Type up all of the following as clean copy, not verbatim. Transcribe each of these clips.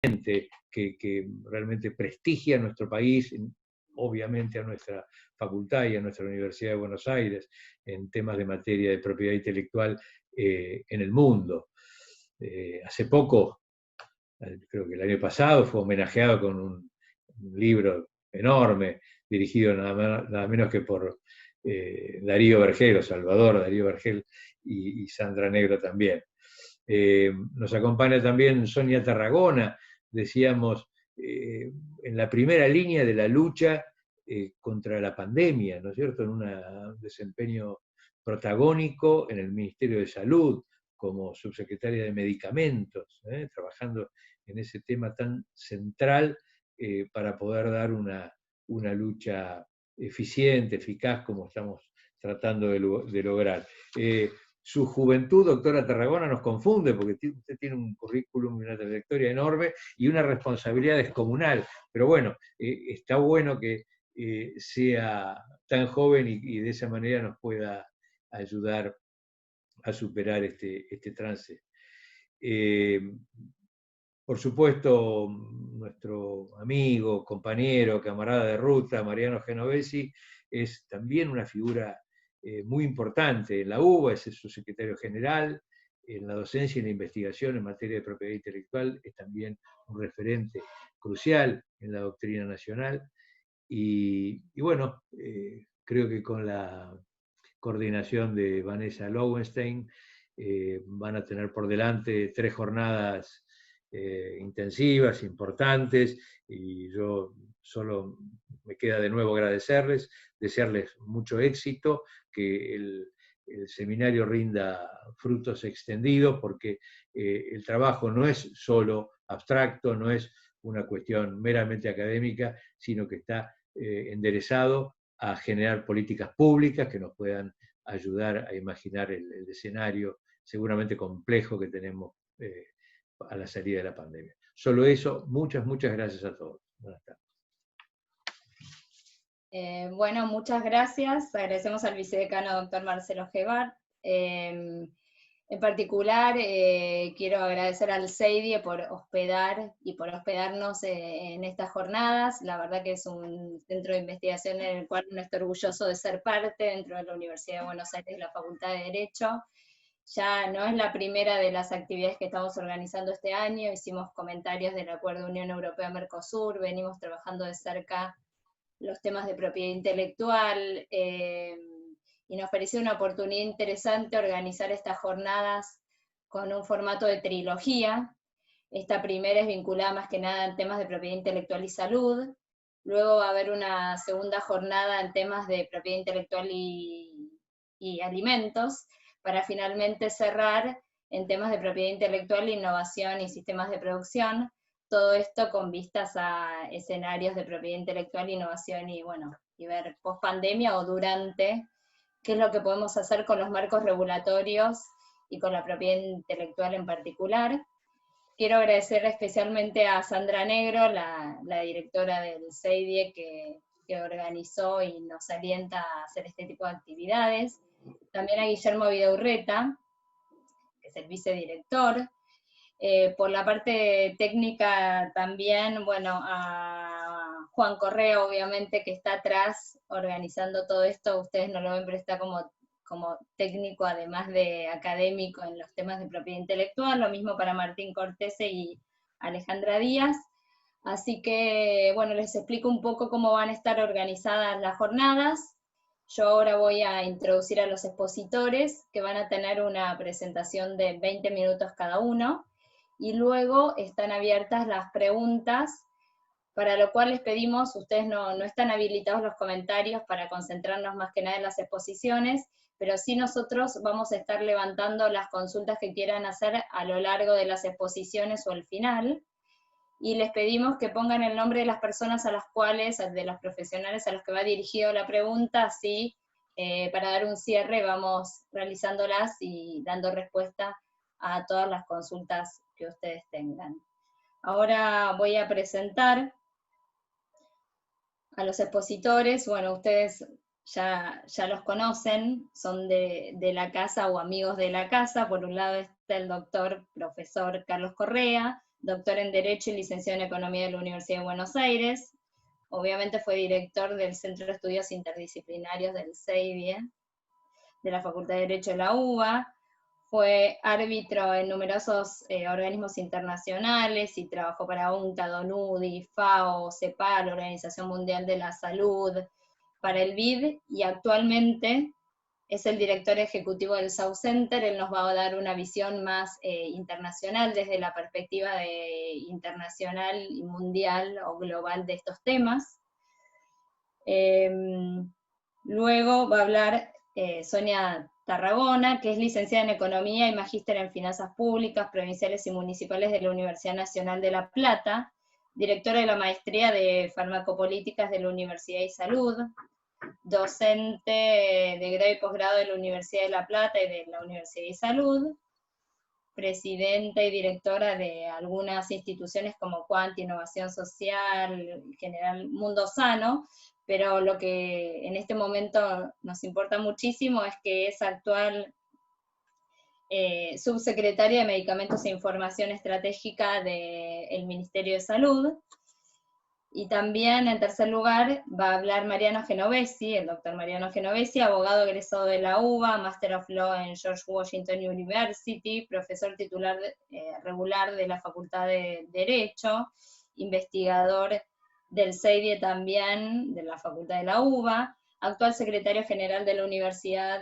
que realmente prestigia a nuestro país, obviamente a nuestra facultad y a nuestra Universidad de Buenos Aires, en temas de materia de propiedad intelectual en el mundo. Hace poco, creo que el año pasado, fue homenajeado con un libro enorme, dirigido nada menos que por Darío Vergel, o Salvador Darío Vergel, y Sandra Negro también. Nos acompaña también Sonia Tarragona, decíamos, en la primera línea de la lucha contra la pandemia, ¿no es cierto?, en un desempeño protagónico en el Ministerio de Salud, como subsecretaria de Medicamentos, trabajando en ese tema tan central para poder dar una lucha eficiente, eficaz, como estamos tratando de lograr. Su juventud, doctora Tarragona, nos confunde, porque usted tiene un currículum y una trayectoria enorme y una responsabilidad descomunal. Pero bueno, está bueno que sea tan joven y de esa manera nos pueda ayudar a superar este trance. Por supuesto, nuestro amigo, compañero, camarada de ruta, Mariano Genovesi, es también una figura muy importante en la UBA, es su secretario general, en la docencia y la investigación en materia de propiedad intelectual, es también un referente crucial en la doctrina nacional. Y bueno, creo que con la coordinación de Vanessa Lowenstein van a tener por delante 3 jornadas intensivas, importantes, y yo solo me queda de nuevo agradecerles, desearles mucho éxito, que el seminario rinda frutos extendidos, porque el trabajo no es solo abstracto, no es una cuestión meramente académica, sino que está enderezado a generar políticas públicas que nos puedan ayudar a imaginar el escenario seguramente complejo que tenemos a la salida de la pandemia. Solo eso, muchas gracias a todos. Buenas tardes. Bueno, muchas gracias. Agradecemos al vicedecano doctor Marcelo Gebar. En particular, quiero agradecer al CEIDIE por hospedar y por hospedarnos en estas jornadas. La verdad que es un centro de investigación en el cual uno está orgulloso de ser parte dentro de la Universidad de Buenos Aires y la Facultad de Derecho. Ya no es la primera de las actividades que estamos organizando este año, hicimos comentarios del Acuerdo Unión Europea-Mercosur, venimos trabajando de cerca los temas de propiedad intelectual, y nos pareció una oportunidad interesante organizar estas jornadas con un formato de trilogía. Esta primera es vinculada más que nada en temas de propiedad intelectual y salud, luego va a haber una segunda jornada en temas de propiedad intelectual y alimentos, para finalmente cerrar en temas de propiedad intelectual, innovación y sistemas de producción, todo esto con vistas a escenarios de propiedad intelectual, innovación y bueno, y ver post pandemia o durante, qué es lo que podemos hacer con los marcos regulatorios y con la propiedad intelectual en particular. Quiero agradecer especialmente a Sandra Negro, la directora del CEIDIE, que organizó y nos alienta a hacer este tipo de actividades. También a Guillermo Vidaurreta, que es el vicedirector. Por la parte técnica también, bueno, a Juan Correa, obviamente, que está atrás organizando todo esto. Ustedes no lo ven, pero está como técnico, además de académico, en los temas de propiedad intelectual. Lo mismo para Martín Cortese y Alejandra Díaz. Así que, bueno, les explico un poco cómo van a estar organizadas las jornadas. Yo ahora voy a introducir a los expositores, que van a tener una presentación de 20 minutos cada uno, y luego están abiertas las preguntas, para lo cual les pedimos, ustedes no están habilitados los comentarios para concentrarnos más que nada en las exposiciones, pero sí nosotros vamos a estar levantando las consultas que quieran hacer a lo largo de las exposiciones o al final, y les pedimos que pongan el nombre de las personas a las cuales, de los profesionales a los que va dirigido la pregunta, así para dar un cierre vamos realizándolas y dando respuesta a todas las consultas que ustedes tengan. Ahora voy a presentar a los expositores. Bueno, ustedes ya los conocen, son de la casa o amigos de la casa. Por un lado está el doctor profesor Carlos Correa, doctor en Derecho y licenciado en Economía de la Universidad de Buenos Aires. Obviamente fue director del Centro de Estudios Interdisciplinarios del CEIDIE, de la Facultad de Derecho de la UBA. Fue árbitro en numerosos organismos internacionales y trabajó para UNCTAD, ONUDI, FAO, CEPAL, Organización Mundial de la Salud, para el BID, y actualmente es el director ejecutivo del South Center. Él nos va a dar una visión más internacional, desde la perspectiva internacional y mundial o global de estos temas. Luego va a hablar Sonia Tarragona, que es licenciada en Economía y magíster en Finanzas Públicas, Provinciales y Municipales de la Universidad Nacional de La Plata, directora de la Maestría de Farmacopolíticas de la Universidad de Salud, docente de grado y posgrado de la Universidad de La Plata y de la Universidad de Salud, presidenta y directora de algunas instituciones como Quanti, Innovación Social, en general Mundo Sano, pero lo que en este momento nos importa muchísimo es que es actual subsecretaria de Medicamentos e Información Estratégica del Ministerio de Salud. Y también, en tercer lugar, va a hablar Mariano Genovesi, el doctor Mariano Genovesi, abogado egresado de la UBA, Master of Law en George Washington University, profesor titular regular de la Facultad de Derecho, investigador del CEIDIE también, de la Facultad de la UBA, actual secretario general de la Universidad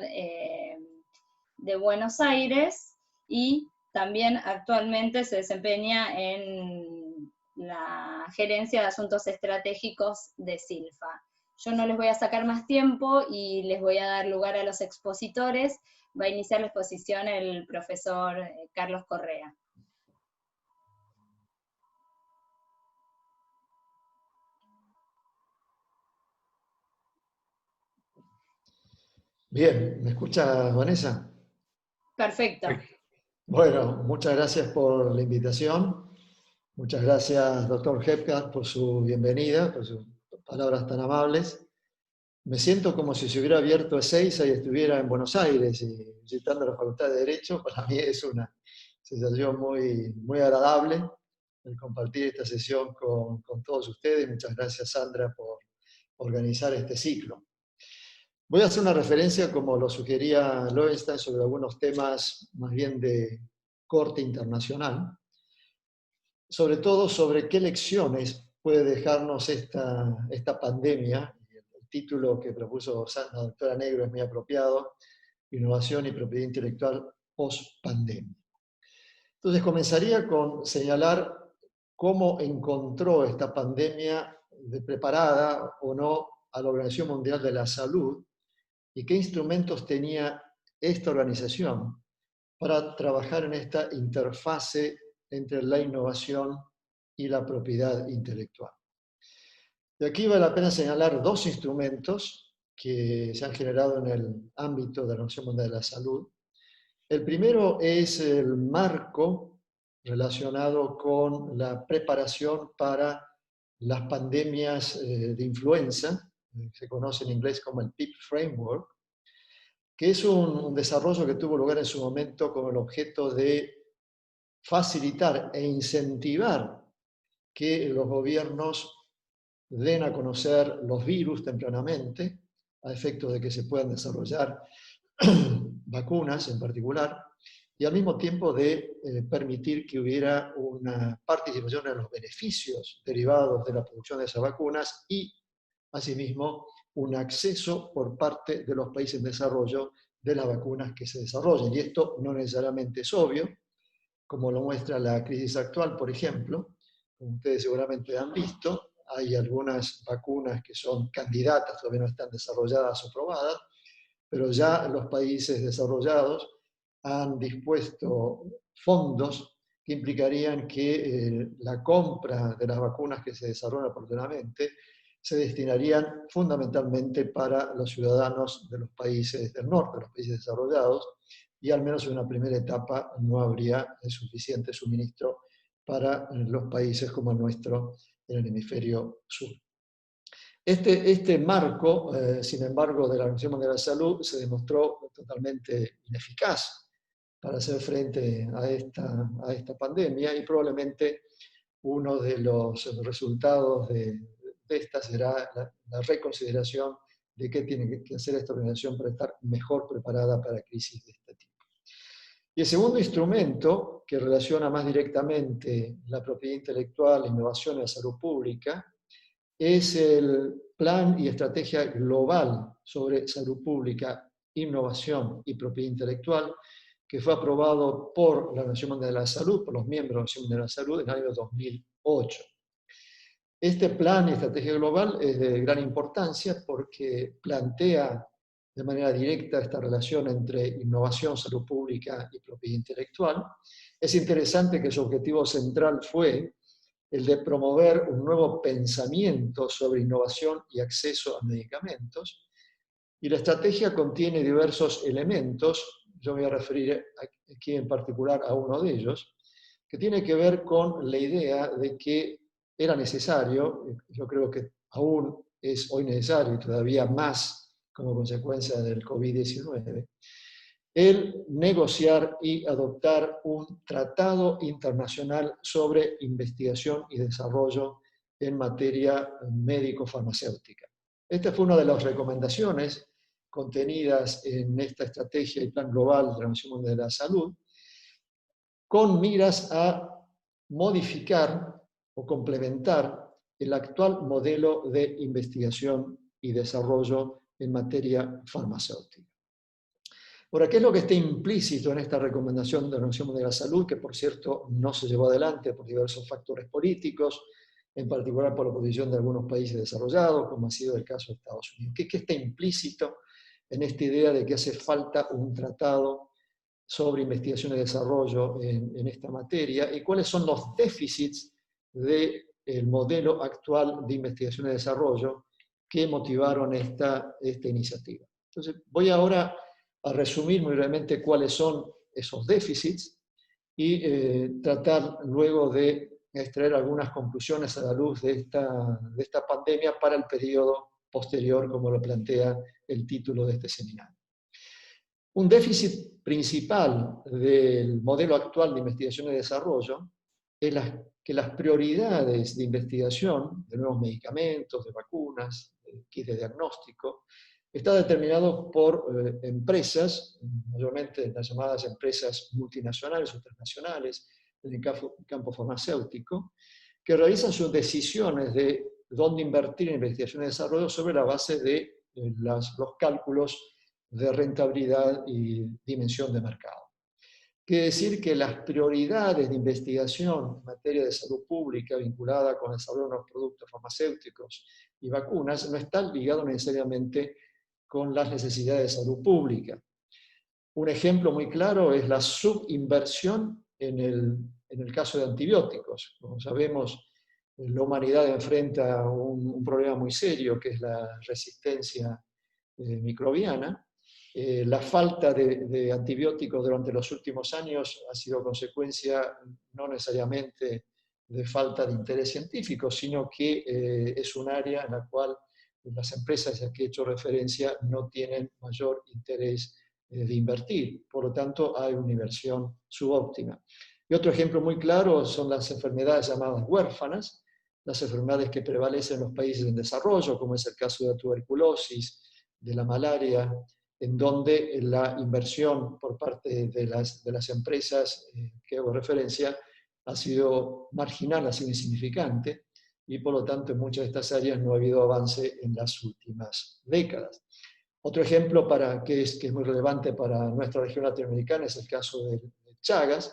de Buenos Aires, y también actualmente se desempeña en la gerencia de asuntos estratégicos de Silfa. Yo no les voy a sacar más tiempo y les voy a dar lugar a los expositores. Va a iniciar la exposición el profesor Carlos Correa. Bien, ¿me escucha, Vanessa? Perfecto. Bueno, muchas gracias por la invitación. Muchas gracias, doctor Hepka, por su bienvenida, por sus palabras tan amables. Me siento como si se hubiera abierto Ezeiza y estuviera en Buenos Aires y visitando la Facultad de Derecho. Para mí es una sensación muy agradable el compartir esta sesión con todos ustedes. Muchas gracias, Sandra, por organizar este ciclo. Voy a hacer una referencia, como lo sugería Lowenstein, sobre algunos temas más bien de corte internacional, sobre todo sobre qué lecciones puede dejarnos esta pandemia. El título que propuso la doctora Negro es muy apropiado: Innovación y Propiedad Intelectual post-pandemia. Entonces comenzaría con señalar cómo encontró esta pandemia preparada o no a la Organización Mundial de la Salud, y qué instrumentos tenía esta organización para trabajar en esta interfase entre la innovación y la propiedad intelectual. De aquí vale la pena señalar dos instrumentos que se han generado en el ámbito de la Organización Mundial de la Salud. El primero es el marco relacionado con la preparación para las pandemias de influenza, se conoce en inglés como el PIP Framework, que es un desarrollo que tuvo lugar en su momento con el objeto de facilitar e incentivar que los gobiernos den a conocer los virus tempranamente, a efectos de que se puedan desarrollar vacunas en particular, y al mismo tiempo de permitir que hubiera una participación en los beneficios derivados de la producción de esas vacunas y, asimismo, un acceso por parte de los países en desarrollo de las vacunas que se desarrollen. Y esto no necesariamente es obvio, como lo muestra la crisis actual, por ejemplo. Como ustedes seguramente han visto, hay algunas vacunas que son candidatas, todavía no están desarrolladas o probadas, pero ya los países desarrollados han dispuesto fondos que implicarían que la compra de las vacunas que se desarrollan oportunamente se destinarían fundamentalmente para los ciudadanos de los países del norte, los países desarrollados, y al menos en una primera etapa no habría suficiente suministro para los países como el nuestro en el hemisferio sur. Este marco, sin embargo, de la Organización Mundial de la Salud se demostró totalmente ineficaz para hacer frente a esta pandemia, y probablemente uno de los resultados de esta será la reconsideración de qué tiene que hacer esta organización para estar mejor preparada para crisis de este tipo. Y el segundo instrumento, que relaciona más directamente la propiedad intelectual, la innovación y la salud pública, es el Plan y Estrategia Global sobre Salud Pública, Innovación y Propiedad Intelectual, que fue aprobado por la Organización Mundial de la Salud, por los miembros de la Organización Mundial de la Salud en el año 2008. Este plan y estrategia global es de gran importancia porque plantea de manera directa esta relación entre innovación, salud pública y propiedad intelectual. Es interesante que su objetivo central fue el de promover un nuevo pensamiento sobre innovación y acceso a medicamentos. Y la estrategia contiene diversos elementos, yo me voy a referir aquí en particular a uno de ellos, que tiene que ver con la idea de que era necesario, yo creo que aún es hoy necesario y todavía más como consecuencia del COVID-19, el negociar y adoptar un tratado internacional sobre investigación y desarrollo en materia médico-farmacéutica. Esta fue una de las recomendaciones contenidas en esta estrategia y plan global de la Organización Mundial de la Salud, con miras a modificar o complementar el actual modelo de investigación y desarrollo en materia farmacéutica. Ahora, ¿qué es lo que está implícito en esta recomendación de la Organización Mundial de la Salud, que por cierto no se llevó adelante por diversos factores políticos, en particular por la oposición de algunos países desarrollados, como ha sido el caso de Estados Unidos? ¿Qué está implícito en esta idea de que hace falta un tratado sobre investigación y desarrollo en esta materia, y cuáles son los déficits del modelo actual de investigación y desarrollo que motivaron esta iniciativa? Entonces, voy ahora a resumir muy brevemente cuáles son esos déficits y tratar luego de extraer algunas conclusiones a la luz de esta pandemia para el periodo posterior, como lo plantea el título de este seminario. Un déficit principal del modelo actual de investigación y desarrollo es que las prioridades de investigación, de nuevos medicamentos, de vacunas, de kits de diagnóstico, está determinado por empresas, mayormente las llamadas empresas multinacionales o transnacionales en el campo farmacéutico, que realizan sus decisiones de dónde invertir en investigación y desarrollo sobre la base de los cálculos de rentabilidad y dimensión de mercado. Quiere decir que las prioridades de investigación en materia de salud pública vinculada con el desarrollo de nuevos productos farmacéuticos y vacunas no están ligados necesariamente con las necesidades de salud pública. Un ejemplo muy claro es la subinversión en el caso de antibióticos. Como sabemos, la humanidad enfrenta un problema muy serio, que es la resistencia microbiana. La falta de antibióticos durante los últimos años ha sido consecuencia no necesariamente de falta de interés científico, sino que es un área en la cual las empresas a que he hecho referencia no tienen mayor interés de invertir. Por lo tanto, hay una inversión subóptima. Y otro ejemplo muy claro son las enfermedades llamadas huérfanas, las enfermedades que prevalecen en los países en desarrollo, como es el caso de la tuberculosis, de la malaria, en donde la inversión por parte de las empresas que hago referencia ha sido marginal, ha sido insignificante, y por lo tanto en muchas de estas áreas no ha habido avance en las últimas décadas. Otro ejemplo que es muy relevante para nuestra región latinoamericana es el caso de Chagas,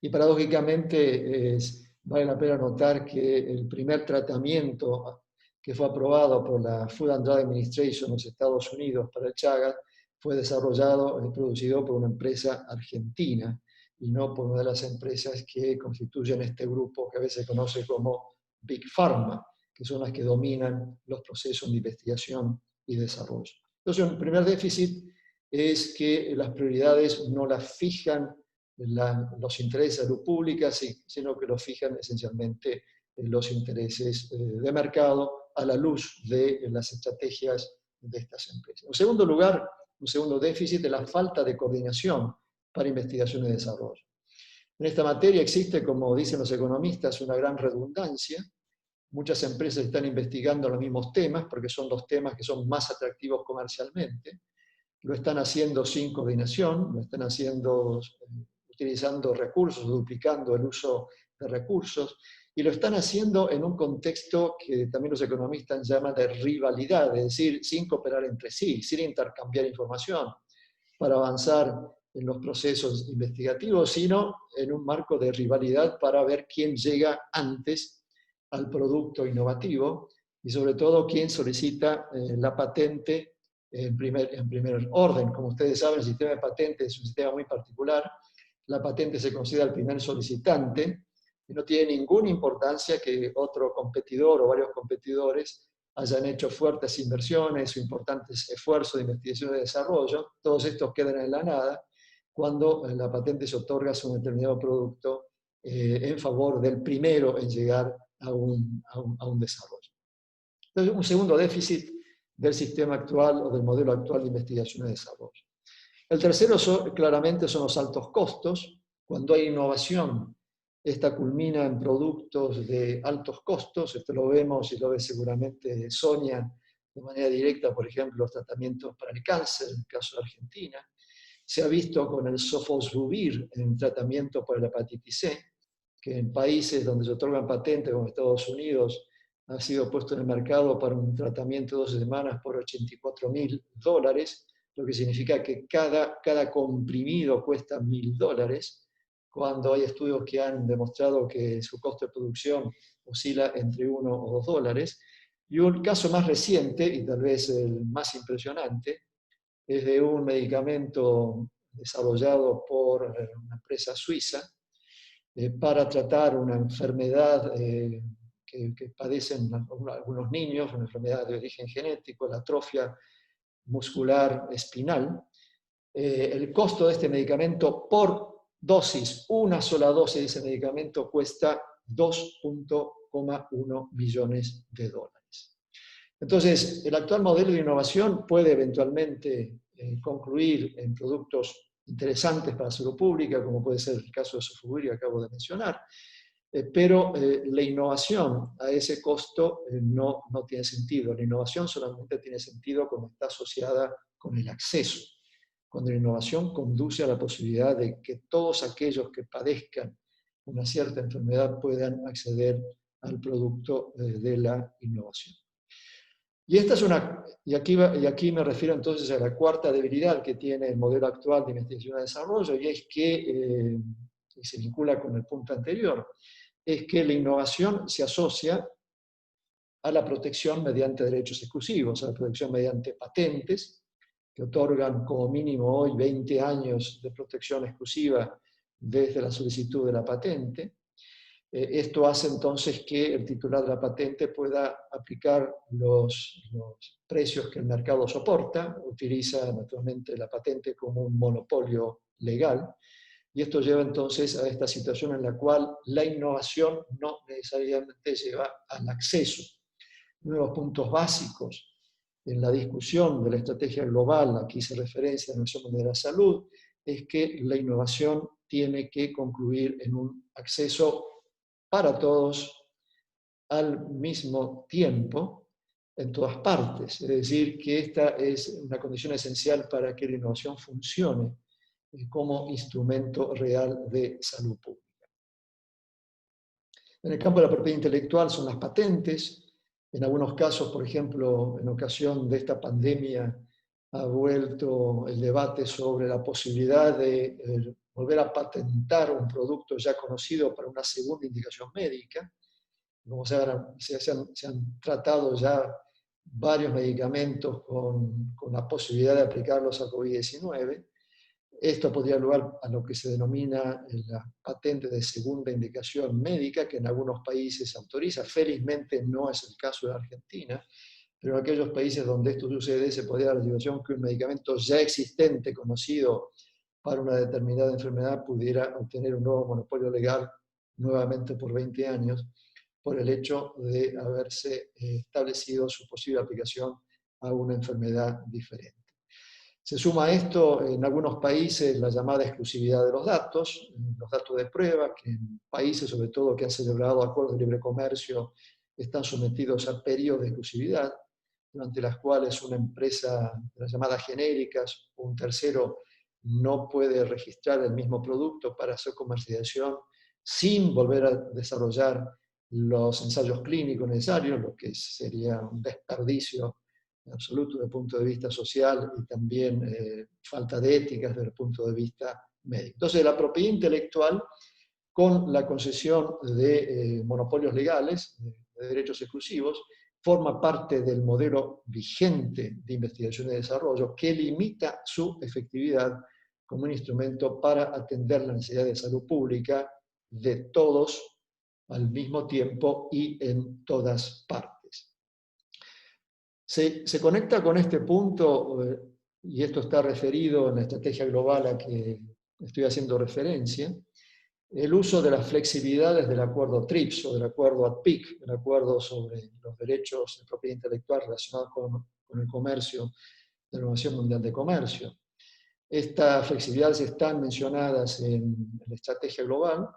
y paradójicamente vale la pena notar que el primer tratamiento que fue aprobado por la Food and Drug Administration en los Estados Unidos para el Chagas fue desarrollado y producido por una empresa argentina y no por una de las empresas que constituyen este grupo que a veces se conoce como Big Pharma, que son las que dominan los procesos de investigación y desarrollo. Entonces, el primer déficit es que las prioridades no las fijan los intereses de salud pública, sino que los fijan esencialmente los intereses de mercado a la luz de las estrategias de estas empresas. En segundo lugar, un segundo déficit es la falta de coordinación para investigación y desarrollo. En esta materia existe, como dicen los economistas, una gran redundancia. Muchas empresas están investigando los mismos temas porque son los temas que son más atractivos comercialmente. Lo están haciendo sin coordinación, lo están haciendo utilizando recursos, duplicando el uso de recursos, y lo están haciendo en un contexto que también los economistas llaman de rivalidad, es decir, sin cooperar entre sí, sin intercambiar información para avanzar en los procesos investigativos, sino en un marco de rivalidad para ver quién llega antes al producto innovativo y sobre todo quién solicita la patente en primer orden. Como ustedes saben, el sistema de patentes es un sistema muy particular. La patente se considera el primer solicitante y no tiene ninguna importancia que otro competidor o varios competidores hayan hecho fuertes inversiones o importantes esfuerzos de investigación y desarrollo. Todos estos quedan en la nada cuando la patente se otorga a un determinado producto en favor del primero en llegar a un desarrollo. Entonces, un segundo déficit del sistema actual o del modelo actual de investigación y desarrollo. El tercero claramente son los altos costos. Cuando hay innovación, esta culmina en productos de altos costos. Esto lo vemos y lo ve seguramente Sonia de manera directa, por ejemplo, los tratamientos para el cáncer, en el caso de Argentina. Se ha visto con el sofosbuvir en tratamiento para la hepatitis C, que en países donde se otorgan patentes, como Estados Unidos, ha sido puesto en el mercado para un tratamiento de 12 semanas por $84.000, lo que significa que cada comprimido cuesta $1.000, cuando hay estudios que han demostrado que su costo de producción oscila entre $1 o $2. Y un caso más reciente, y tal vez el más impresionante, es de un medicamento desarrollado por una empresa suiza para tratar una enfermedad que padecen algunos niños, una enfermedad de origen genético, la atrofia muscular espinal. El costo de este medicamento por dosis, una sola dosis de ese medicamento, cuesta $2.1 millones. Entonces, el actual modelo de innovación puede eventualmente concluir en productos interesantes para la salud pública, como puede ser el caso de sofosbuvir que acabo de mencionar, pero la innovación a ese costo no tiene sentido. La innovación solamente tiene sentido cuando está asociada con el acceso, cuando la innovación conduce a la posibilidad de que todos aquellos que padezcan una cierta enfermedad puedan acceder al producto de la innovación. Y aquí me refiero entonces a la cuarta debilidad que tiene el modelo actual de investigación y desarrollo, y es que, y se vincula con el punto anterior, es que la innovación se asocia a la protección mediante derechos exclusivos, a la protección mediante patentes, que otorgan como mínimo hoy 20 años de protección exclusiva desde la solicitud de la patente. Esto hace entonces que el titular de la patente pueda aplicar los precios que el mercado soporta, utiliza naturalmente la patente como un monopolio legal, y esto lleva entonces a esta situación en la cual la innovación no necesariamente lleva al acceso. Uno de los puntos básicos en la discusión de la estrategia global, aquí se referencia a la Organización Mundial de la Salud, es que la innovación tiene que concluir en un acceso para todos al mismo tiempo, en todas partes. Es decir, que esta es una condición esencial para que la innovación funcione como instrumento real de salud pública. En el campo de la propiedad intelectual son las patentes. En algunos casos, por ejemplo, en ocasión de esta pandemia, ha vuelto el debate sobre la posibilidad de volver a patentar un producto ya conocido para una segunda indicación médica. Como se han tratado ya varios medicamentos con la posibilidad de aplicarlos a COVID-19. Esto podría dar lugar a lo que se denomina la patente de segunda indicación médica, que en algunos países se autoriza. Felizmente no es el caso de Argentina, pero en aquellos países donde esto sucede se podría dar la situación que un medicamento ya existente, conocido para una determinada enfermedad, pudiera obtener un nuevo monopolio legal nuevamente por 20 años, por el hecho de haberse establecido su posible aplicación a una enfermedad diferente. Se suma a esto en algunos países la llamada exclusividad de los datos de prueba, que en países sobre todo que han celebrado acuerdos de libre comercio están sometidos a periodos de exclusividad, durante las cuales una empresa de las llamadas genéricas o un tercero no puede registrar el mismo producto para hacer comercialización sin volver a desarrollar los ensayos clínicos necesarios, lo que sería un desperdicio absoluto desde el punto de vista social y también falta de ética desde el punto de vista médico. Entonces, la propiedad intelectual, con la concesión de monopolios legales, de derechos exclusivos, forma parte del modelo vigente de investigación y desarrollo que limita su efectividad como un instrumento para atender la necesidad de salud pública de todos al mismo tiempo y en todas partes. Se conecta con este punto, y esto está referido en la estrategia global a que estoy haciendo referencia, el uso de las flexibilidades del acuerdo TRIPS o del acuerdo ADPIC, el acuerdo sobre los derechos de propiedad intelectual relacionados con el comercio de la Organización Mundial de Comercio. Estas flexibilidades están mencionadas en la estrategia global.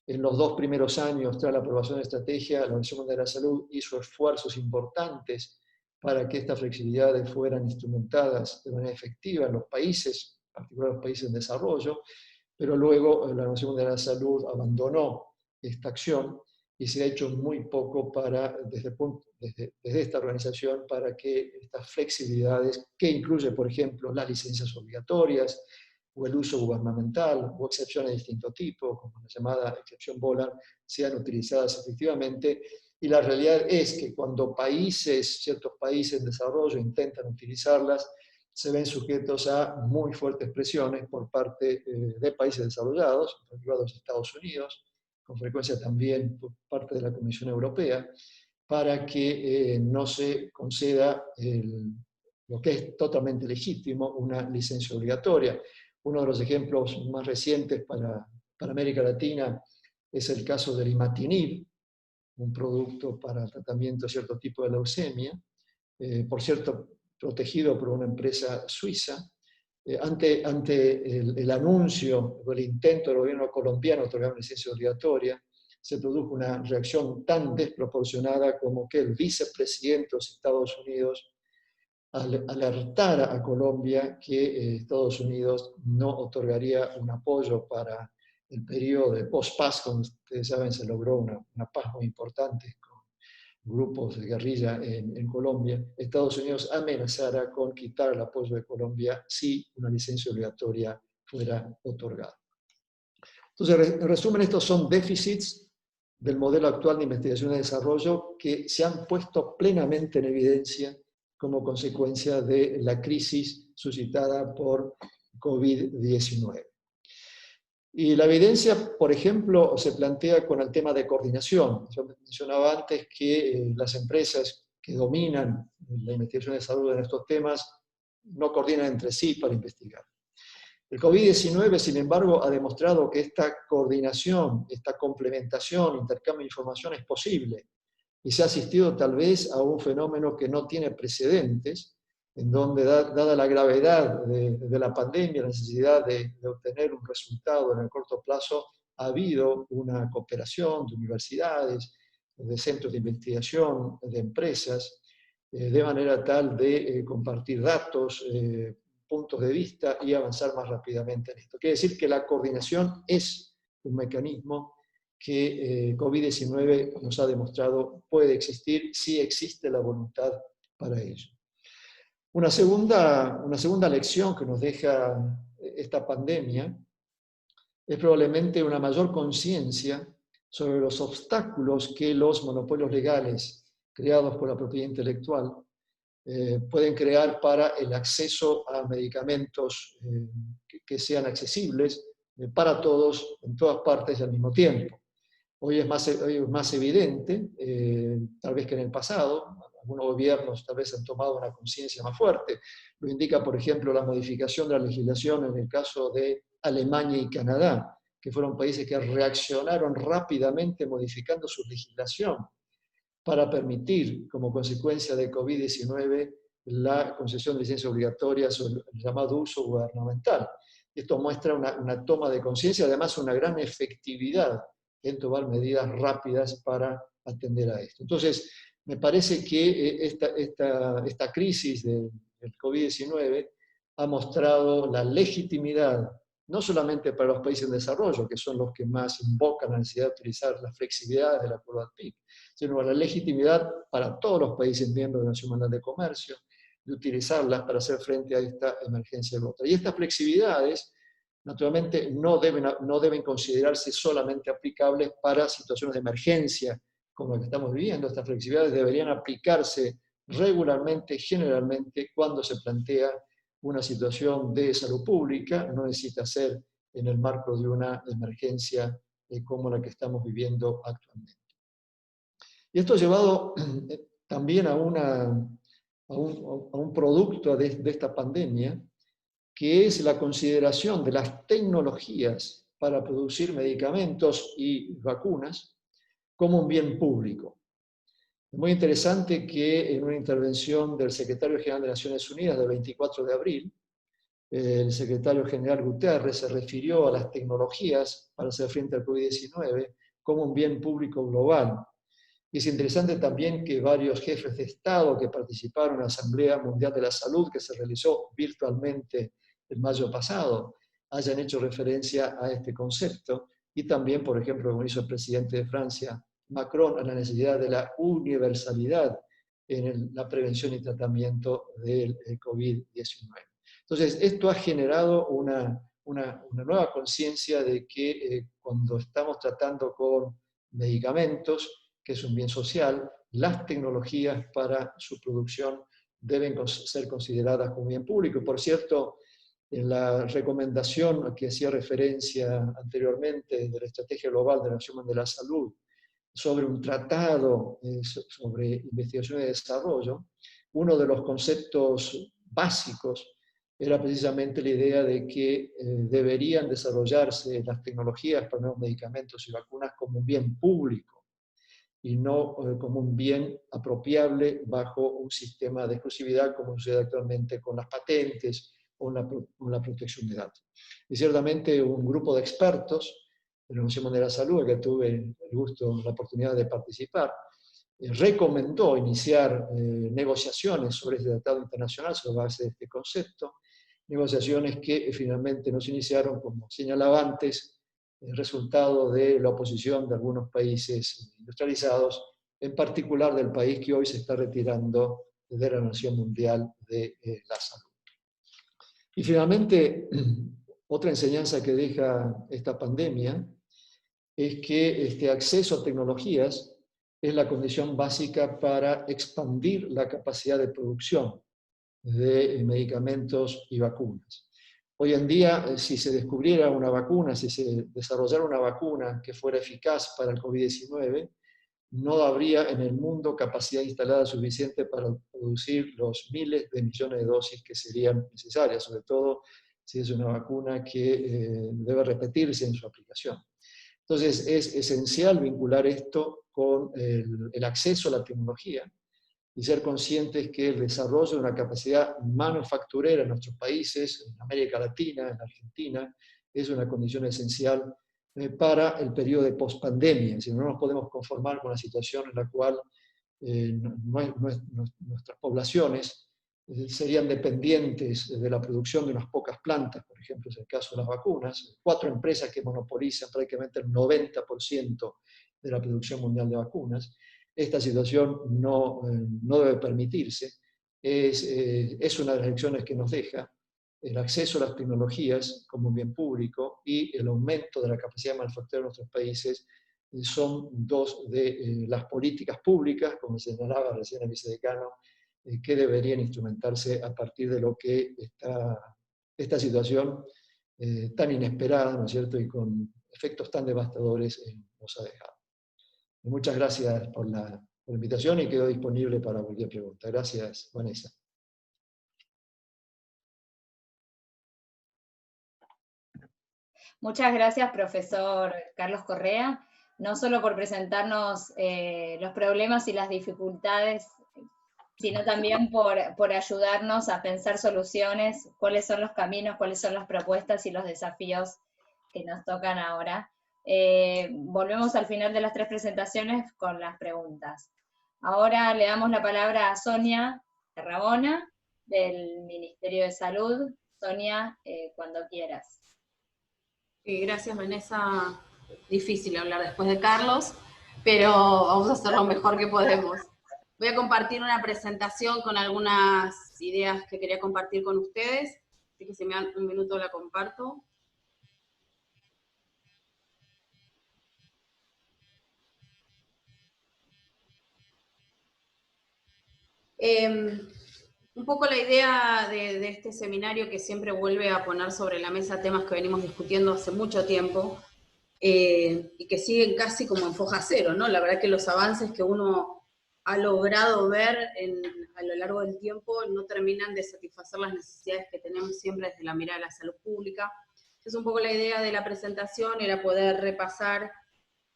En los 2 primeros años tras la aprobación de la estrategia, la Organización Mundial de la Salud hizo esfuerzos importantes para que estas flexibilidades fueran instrumentadas de manera efectiva en los países, en particular los países en desarrollo, pero luego la Organización Mundial de la Salud abandonó esta acción y se ha hecho muy poco desde esta organización para que estas flexibilidades, que incluye, por ejemplo, las licencias obligatorias o el uso gubernamental o excepciones de distinto tipo, como la llamada excepción Boland, sean utilizadas efectivamente. Y la realidad es que cuando ciertos países en desarrollo intentan utilizarlas, se ven sujetos a muy fuertes presiones por parte de países desarrollados, en particular los Estados Unidos, con frecuencia también por parte de la Comisión Europea, para que no se conceda lo que es totalmente legítimo, una licencia obligatoria. Uno de los ejemplos más recientes para América Latina es el caso del imatinib, un producto para tratamiento de cierto tipo de leucemia, por cierto, protegido por una empresa suiza. Ante el anuncio o el intento del gobierno colombiano de otorgar una licencia obligatoria, se produjo una reacción tan desproporcionada como que el vicepresidente de los Estados Unidos alertara a Colombia que Estados Unidos no otorgaría un apoyo para el periodo de post-paz. Como ustedes saben, se logró una paz muy importante con grupos de guerrilla en Colombia. Estados Unidos amenazara con quitar el apoyo de Colombia si una licencia obligatoria fuera otorgada. Entonces, en resumen, estos son déficits del modelo actual de investigación y desarrollo que se han puesto plenamente en evidencia como consecuencia de la crisis suscitada por COVID-19. Y la evidencia, por ejemplo, se plantea con el tema de coordinación. Yo mencionaba antes que las empresas que dominan la investigación de salud en estos temas no coordinan entre sí para investigar. El COVID-19, sin embargo, ha demostrado que esta coordinación, esta complementación, intercambio de información es posible. Y se ha asistido tal vez a un fenómeno que no tiene precedentes, en donde, dada la gravedad de la pandemia, la necesidad de obtener un resultado en el corto plazo, ha habido una cooperación de universidades, de centros de investigación, de empresas, de manera tal de compartir datos, puntos de vista y avanzar más rápidamente en esto. Quiere decir que la coordinación es un mecanismo que COVID-19 nos ha demostrado puede existir si existe la voluntad para ello. Una segunda lección que nos deja esta pandemia es probablemente una mayor conciencia sobre los obstáculos que los monopolios legales creados por la propiedad intelectual pueden crear para el acceso a medicamentos que sean accesibles para todos, en todas partes y al mismo tiempo. Hoy es más evidente, tal vez que en el pasado. Algunos gobiernos tal vez han tomado una conciencia más fuerte. Lo indica, por ejemplo, la modificación de la legislación en el caso de Alemania y Canadá, que fueron países que reaccionaron rápidamente modificando su legislación para permitir, como consecuencia de COVID-19, la concesión de licencias obligatorias o el llamado uso gubernamental. Esto muestra una toma de conciencia, además una gran efectividad en tomar medidas rápidas para atender a esto. Entonces, me parece que esta crisis del COVID-19 ha mostrado la legitimidad, no solamente para los países en desarrollo, que son los que más invocan la necesidad de utilizar las flexibilidades de la curva de PIB, sino la legitimidad para todos los países miembros de la Organización Mundial de Comercio, de utilizarlas para hacer frente a esta emergencia global. Y estas flexibilidades, naturalmente, no deben considerarse solamente aplicables para situaciones de emergencia, como la que estamos viviendo. Estas flexibilidades deberían aplicarse regularmente, generalmente, cuando se plantea una situación de salud pública, no necesita ser en el marco de una emergencia como la que estamos viviendo actualmente. Y esto ha llevado también a un producto de esta pandemia, que es la consideración de las tecnologías para producir medicamentos y vacunas como un bien público. Es muy interesante que en una intervención del secretario general de Naciones Unidas del 24 de abril, el secretario general Guterres se refirió a las tecnologías para hacer frente al COVID-19 como un bien público global. Y es interesante también que varios jefes de Estado que participaron en la Asamblea Mundial de la Salud, que se realizó virtualmente en mayo pasado, hayan hecho referencia a este concepto. Y también, por ejemplo, como hizo el presidente de Francia, Macron, a la necesidad de la universalidad en la prevención y tratamiento del COVID-19. Entonces, esto ha generado una nueva conciencia de que cuando estamos tratando con medicamentos, que es un bien social, las tecnologías para su producción deben ser consideradas como bien público. Por cierto, en la recomendación a que hacía referencia anteriormente de la Estrategia Global de la Organización Mundial de la Salud sobre un tratado sobre investigación y desarrollo, uno de los conceptos básicos era precisamente la idea de que deberían desarrollarse las tecnologías para nuevos medicamentos y vacunas como un bien público y no como un bien apropiable bajo un sistema de exclusividad como sucede actualmente con las patentes o la protección de datos. Y ciertamente un grupo de expertos de la Organización Mundial de la Salud, que tuve el gusto, la oportunidad de participar, recomendó iniciar negociaciones sobre este tratado internacional sobre base de este concepto, negociaciones que finalmente no se iniciaron, como señalaba antes, el resultado de la oposición de algunos países industrializados, en particular del país que hoy se está retirando de la Organización Mundial de la Salud. Y finalmente, otra enseñanza que deja esta pandemia es que este acceso a tecnologías es la condición básica para expandir la capacidad de producción de medicamentos y vacunas. Hoy en día, si se descubriera una vacuna, si se desarrollara una vacuna que fuera eficaz para el COVID-19, no habría en el mundo capacidad instalada suficiente para producir los miles de millones de dosis que serían necesarias, sobre todo si es una vacuna que debe repetirse en su aplicación. Entonces, es esencial vincular esto con el acceso a la tecnología y ser conscientes que el desarrollo de una capacidad manufacturera en nuestros países, en América Latina, en Argentina, es una condición esencial para el periodo de pospandemia. Si no nos podemos conformar con la situación en la cual nuestras poblaciones serían dependientes de la producción de unas pocas plantas, por ejemplo, es el caso de las vacunas, 4 empresas que monopolizan prácticamente el 90% de la producción mundial de vacunas. Esta situación no debe permitirse. Es una de las lecciones que nos deja el acceso a las tecnologías como un bien público y el aumento de la capacidad manufacturera de nuestros países son dos de las políticas públicas, como señalaba recién el vicedecano, que deberían instrumentarse a partir de lo que esta situación tan inesperada, ¿no es cierto?, y con efectos tan devastadores nos ha dejado. Muchas gracias por la invitación y quedo disponible para cualquier pregunta. Gracias, Vanessa. Muchas gracias, profesor Carlos Correa, no solo por presentarnos los problemas y las dificultades sino también por ayudarnos a pensar soluciones, cuáles son los caminos, cuáles son las propuestas y los desafíos que nos tocan ahora. Volvemos al final de las 3 presentaciones con las preguntas. Ahora le damos la palabra a Sonia Rabona, del Ministerio de Salud. Sonia, cuando quieras. Gracias, Vanessa. Difícil hablar después de Carlos, pero vamos a hacer lo mejor que podemos. Voy a compartir una presentación con algunas ideas que quería compartir con ustedes, así que si me dan un minuto la comparto. Un poco la idea de este seminario, que siempre vuelve a poner sobre la mesa temas que venimos discutiendo hace mucho tiempo, y que siguen casi como en foja cero, ¿no? La verdad que los avances que uno ha logrado ver a lo largo del tiempo no terminan de satisfacer las necesidades que tenemos siempre desde la mirada de la salud pública. Entonces un poco la idea de la presentación era poder repasar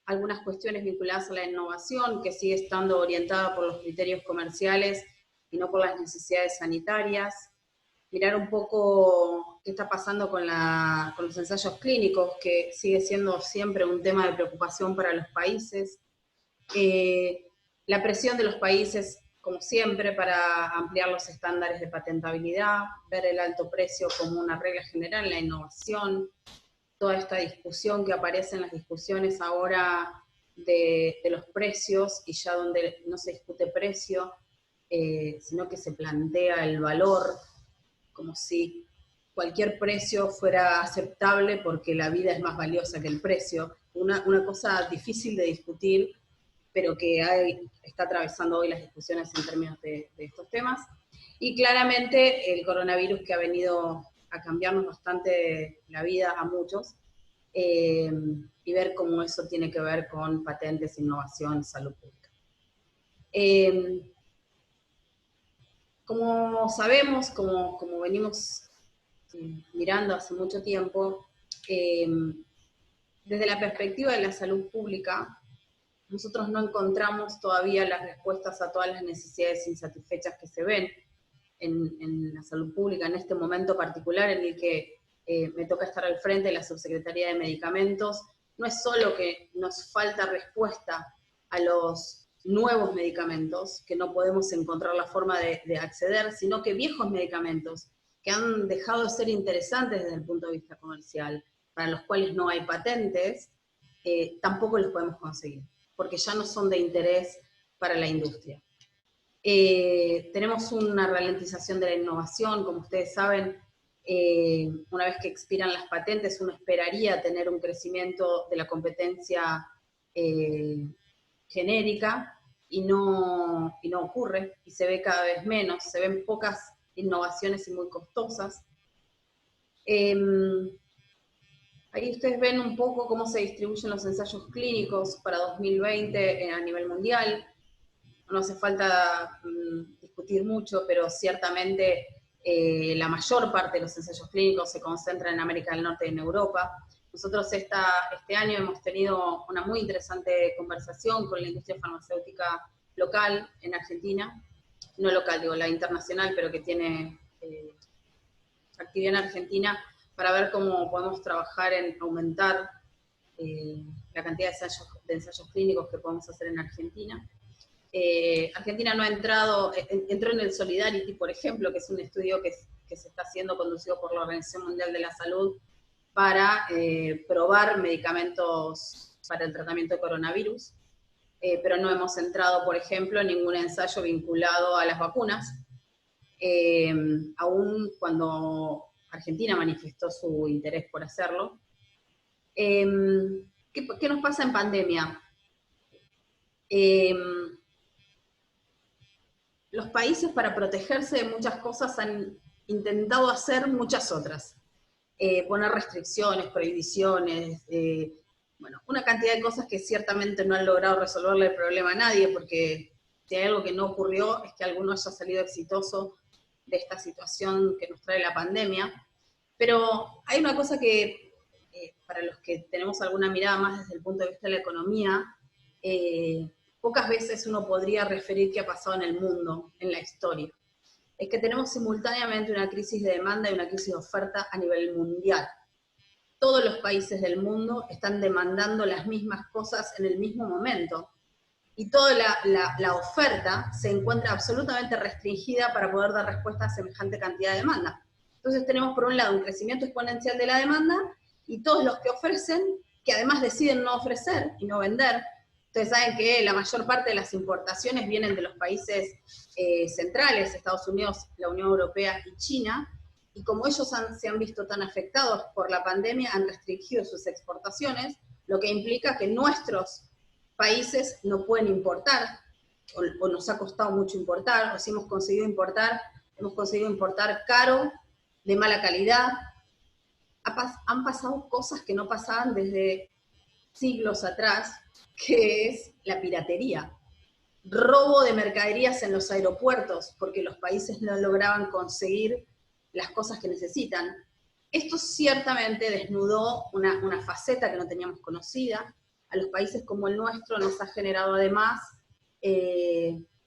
algunas cuestiones vinculadas a la innovación, que sigue estando orientada por los criterios comerciales y no por las necesidades sanitarias. Mirar un poco qué está pasando con los ensayos clínicos, que sigue siendo siempre un tema de preocupación para los países. La presión de los países, como siempre, para ampliar los estándares de patentabilidad, ver el alto precio como una regla general en la innovación, toda esta discusión que aparece en las discusiones ahora de los precios, y ya donde no se discute precio, sino que se plantea el valor, como si cualquier precio fuera aceptable porque la vida es más valiosa que el precio. Una cosa difícil de discutir, pero que está atravesando hoy las discusiones en términos de estos temas. Y claramente el coronavirus, que ha venido a cambiarnos bastante la vida a muchos, y ver cómo eso tiene que ver con patentes, innovación, salud pública. Como sabemos, como venimos mirando hace mucho tiempo, desde la perspectiva de la salud pública, nosotros no encontramos todavía las respuestas a todas las necesidades insatisfechas que se ven en la salud pública, en este momento particular en el que me toca estar al frente de la Subsecretaría de Medicamentos. No es solo que nos falta respuesta a los nuevos medicamentos, que no podemos encontrar la forma de acceder, sino que viejos medicamentos que han dejado de ser interesantes desde el punto de vista comercial, para los cuales no hay patentes, tampoco los podemos conseguir, porque ya no son de interés para la industria. Tenemos una ralentización de la innovación, como ustedes saben. Una vez que expiran las patentes, uno esperaría tener un crecimiento de la competencia genérica, y no ocurre, y se ve cada vez menos, se ven pocas innovaciones y muy costosas. Ahí ustedes ven un poco cómo se distribuyen los ensayos clínicos para 2020 a nivel mundial. No hace falta discutir mucho, pero ciertamente la mayor parte de los ensayos clínicos se concentran en América del Norte y en Europa. Nosotros este año hemos tenido una muy interesante conversación con la industria farmacéutica local en Argentina, no local, digo, la internacional, pero que tiene actividad en Argentina, para ver cómo podemos trabajar en aumentar la cantidad de ensayos clínicos que podemos hacer en Argentina. Argentina no ha entró en el Solidarity, por ejemplo, que es un estudio que se está haciendo, conducido por la Organización Mundial de la Salud, para probar medicamentos para el tratamiento de coronavirus, pero no hemos entrado, por ejemplo, en ningún ensayo vinculado a las vacunas, aún cuando Argentina manifestó su interés por hacerlo. ¿Qué nos pasa en pandemia? Los países, para protegerse de muchas cosas, han intentado hacer muchas otras. Poner restricciones, prohibiciones, bueno, una cantidad de cosas que ciertamente no han logrado resolverle el problema a nadie, porque si hay algo que no ocurrió es que alguno haya salido exitoso de esta situación que nos trae la pandemia. Pero hay una cosa que, para los que tenemos alguna mirada más desde el punto de vista de la economía, pocas veces uno podría referir qué ha pasado en el mundo, en la historia. Es que tenemos simultáneamente una crisis de demanda y una crisis de oferta a nivel mundial. Todos los países del mundo están demandando las mismas cosas en el mismo momento. Y toda la oferta se encuentra absolutamente restringida para poder dar respuesta a semejante cantidad de demanda. Entonces tenemos por un lado un crecimiento exponencial de la demanda y todos los que ofrecen, que además deciden no ofrecer y no vender. Ustedes saben que la mayor parte de las importaciones vienen de los países centrales, Estados Unidos, la Unión Europea y China, y como ellos se han visto tan afectados por la pandemia, han restringido sus exportaciones, lo que implica que nuestros países no pueden importar, o nos ha costado mucho importar, o si hemos conseguido importar caro, de mala calidad. Han pasado cosas que no pasaban desde siglos atrás, que es la piratería. Robo de mercaderías en los aeropuertos, porque los países no lograban conseguir las cosas que necesitan. Esto ciertamente desnudó una faceta que no teníamos conocida. A los países como el nuestro nos ha generado además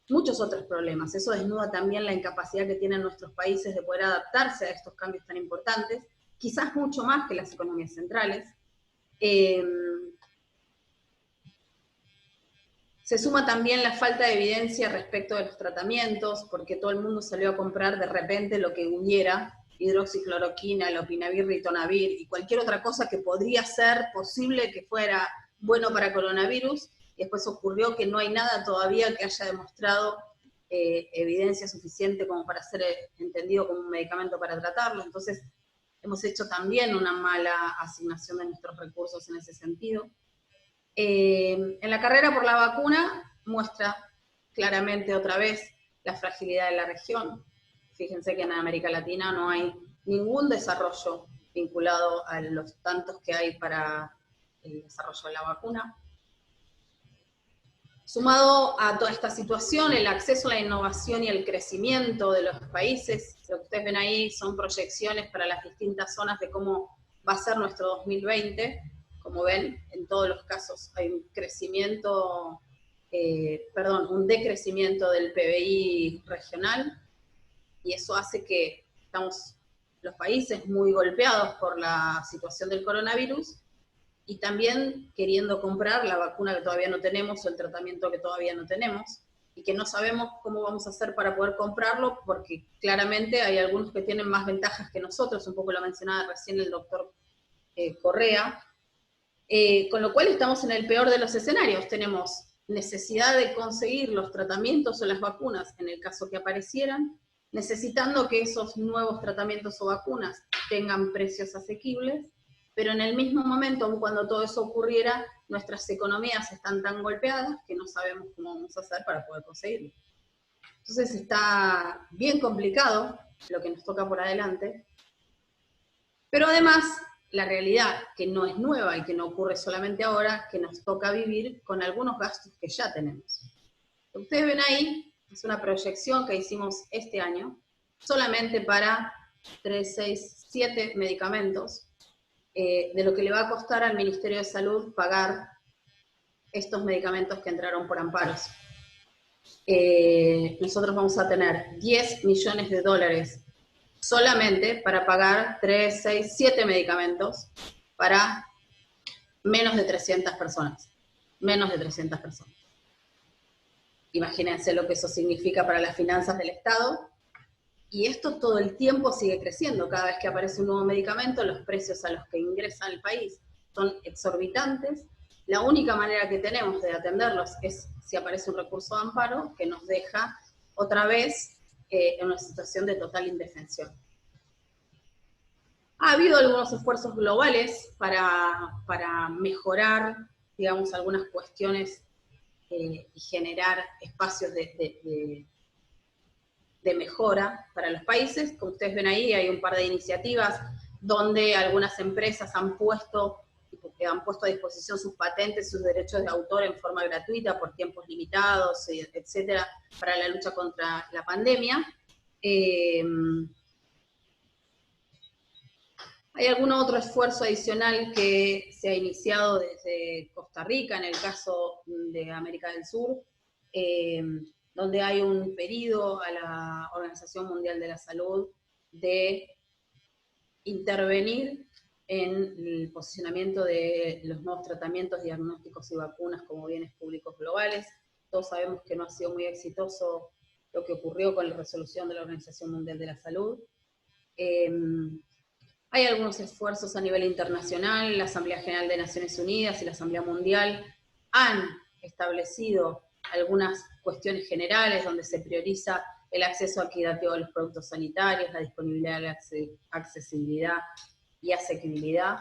muchos otros problemas. Eso desnuda también la incapacidad que tienen nuestros países de poder adaptarse a estos cambios tan importantes, quizás mucho más que las economías centrales. Se suma también la falta de evidencia respecto de los tratamientos, porque todo el mundo salió a comprar de repente lo que hubiera, hidroxicloroquina, lopinavir, ritonavir, y cualquier otra cosa que podría ser posible que fuera bueno para coronavirus, y después ocurrió que no hay nada todavía que haya demostrado evidencia suficiente como para ser entendido como un medicamento para tratarlo. Entonces, hemos hecho también una mala asignación de nuestros recursos en ese sentido. En la carrera por la vacuna muestra claramente otra vez la fragilidad de la región. Fíjense que en América Latina no hay ningún desarrollo vinculado a los tantos que hay para el desarrollo de la vacuna. Sumado a toda esta situación, el acceso a la innovación y el crecimiento de los países, lo que ustedes ven ahí son proyecciones para las distintas zonas de cómo va a ser nuestro 2020. Como ven, en todos los casos hay un crecimiento, un decrecimiento del PBI regional, y eso hace que estamos los países muy golpeados por la situación del coronavirus, y también queriendo comprar la vacuna que todavía no tenemos, o el tratamiento que todavía no tenemos, y que no sabemos cómo vamos a hacer para poder comprarlo, porque claramente hay algunos que tienen más ventajas que nosotros, un poco lo mencionaba recién el doctor Correa, con lo cual estamos en el peor de los escenarios. Tenemos necesidad de conseguir los tratamientos o las vacunas en el caso que aparecieran, necesitando que esos nuevos tratamientos o vacunas tengan precios asequibles, pero en el mismo momento, aun cuando todo eso ocurriera, nuestras economías están tan golpeadas que no sabemos cómo vamos a hacer para poder conseguirlo. Entonces está bien complicado lo que nos toca por adelante, pero además la realidad, que no es nueva y que no ocurre solamente ahora, que nos toca vivir con algunos gastos que ya tenemos. Lo que ustedes ven ahí es una proyección que hicimos este año, solamente para 3, 6, 7 medicamentos, de lo que le va a costar al Ministerio de Salud pagar estos medicamentos que entraron por amparos. Nosotros vamos a tener 10 millones de dólares solamente para pagar 3, 6, 7 medicamentos para menos de 300 personas. Menos de 300 personas. Imagínense lo que eso significa para las finanzas del Estado. Y esto todo el tiempo sigue creciendo. Cada vez que aparece un nuevo medicamento, los precios a los que ingresa al país son exorbitantes. La única manera que tenemos de atenderlos es si aparece un recurso de amparo que nos deja otra vez en una situación de total indefensión. Ha habido algunos esfuerzos globales para mejorar, digamos, algunas cuestiones y generar espacios de mejora para los países. Como ustedes ven ahí, hay un par de iniciativas donde algunas empresas han puesto a disposición sus patentes, sus derechos de autor en forma gratuita por tiempos limitados, etcétera, para la lucha contra la pandemia. Hay algún otro esfuerzo adicional que se ha iniciado desde Costa Rica, en el caso de América del Sur, donde hay un pedido a la Organización Mundial de la Salud de intervenir en el posicionamiento de los nuevos tratamientos, diagnósticos y vacunas como bienes públicos globales. Todos sabemos que no ha sido muy exitoso lo que ocurrió con la resolución de la Organización Mundial de la Salud. Hay algunos esfuerzos a nivel internacional, la Asamblea General de Naciones Unidas y la Asamblea Mundial han establecido algunas cuestiones generales donde se prioriza el acceso equitativo a los productos sanitarios, la disponibilidad, la accesibilidad y asequibilidad.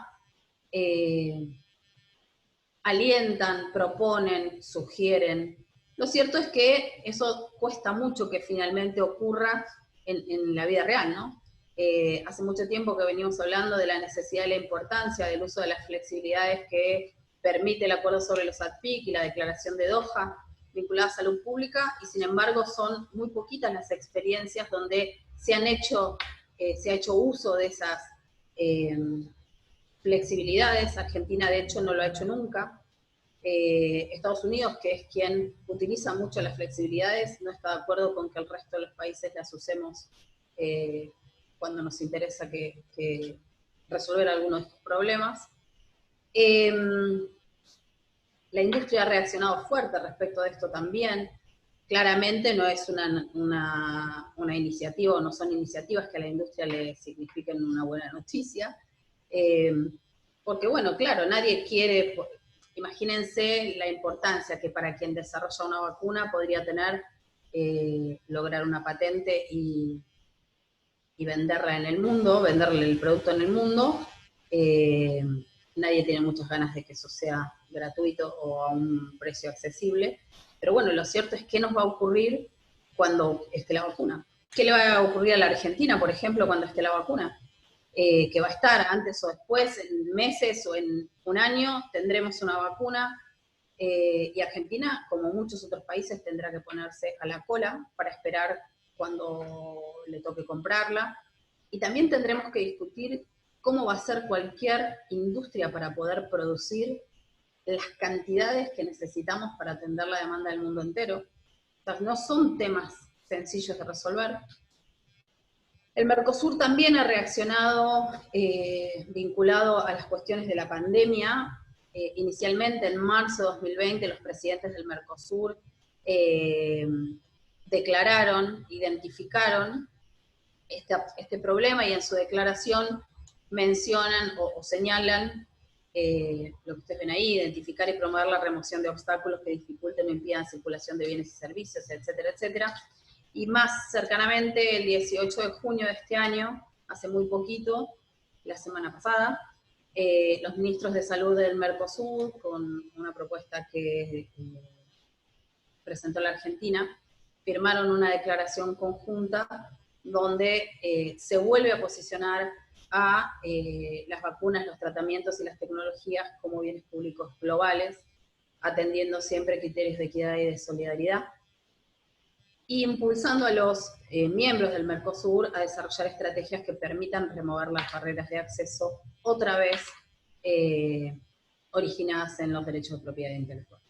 Alientan, proponen, sugieren. Lo cierto es que eso cuesta mucho que finalmente ocurra en la vida real, ¿no? Hace mucho tiempo que venimos hablando de la necesidad y la importancia del uso de las flexibilidades que permite el acuerdo sobre los ADPIC y la declaración de Doha vinculada a salud pública, y sin embargo son muy poquitas las experiencias donde se ha hecho uso de esas flexibilidades. Argentina de hecho no lo ha hecho nunca. Estados Unidos, que es quien utiliza mucho las flexibilidades, no está de acuerdo con que el resto de los países las usemos cuando nos interesa que resolver algunos de estos problemas. La industria ha reaccionado fuerte respecto de esto también. Claramente no es una iniciativa, o no son iniciativas que a la industria le signifiquen una buena noticia, porque bueno, claro, nadie quiere, imagínense la importancia que para quien desarrolla una vacuna podría tener lograr una patente y venderla en el mundo, venderle el producto en el mundo. Nadie tiene muchas ganas de que eso sea gratuito o a un precio accesible. Pero bueno, lo cierto es que nos va a ocurrir cuando esté la vacuna. ¿Qué le va a ocurrir a la Argentina, por ejemplo, cuando esté la vacuna? Que va a estar antes o después, en meses o en un año, tendremos una vacuna. Y Argentina, como muchos otros países, tendrá que ponerse a la cola para esperar cuando le toque comprarla. Y también tendremos que discutir cómo va a ser cualquier industria para poder producir las cantidades que necesitamos para atender la demanda del mundo entero. O sea, no son temas sencillos de resolver. El Mercosur también ha reaccionado vinculado a las cuestiones de la pandemia. Inicialmente, en marzo de 2020, los presidentes del Mercosur declararon, identificaron este problema, y en su declaración mencionan o señalan lo que ustedes ven ahí: identificar y promover la remoción de obstáculos que dificulten o impidan la circulación de bienes y servicios, etcétera, etcétera. Y más cercanamente, el 18 de junio de este año, hace muy poquito, la semana pasada, los ministros de salud del Mercosur, con una propuesta que presentó la Argentina, firmaron una declaración conjunta donde se vuelve a posicionar a las vacunas, los tratamientos y las tecnologías como bienes públicos globales, atendiendo siempre criterios de equidad y de solidaridad, y impulsando a los miembros del Mercosur a desarrollar estrategias que permitan remover las barreras de acceso, otra vez originadas en los derechos de propiedad intelectual.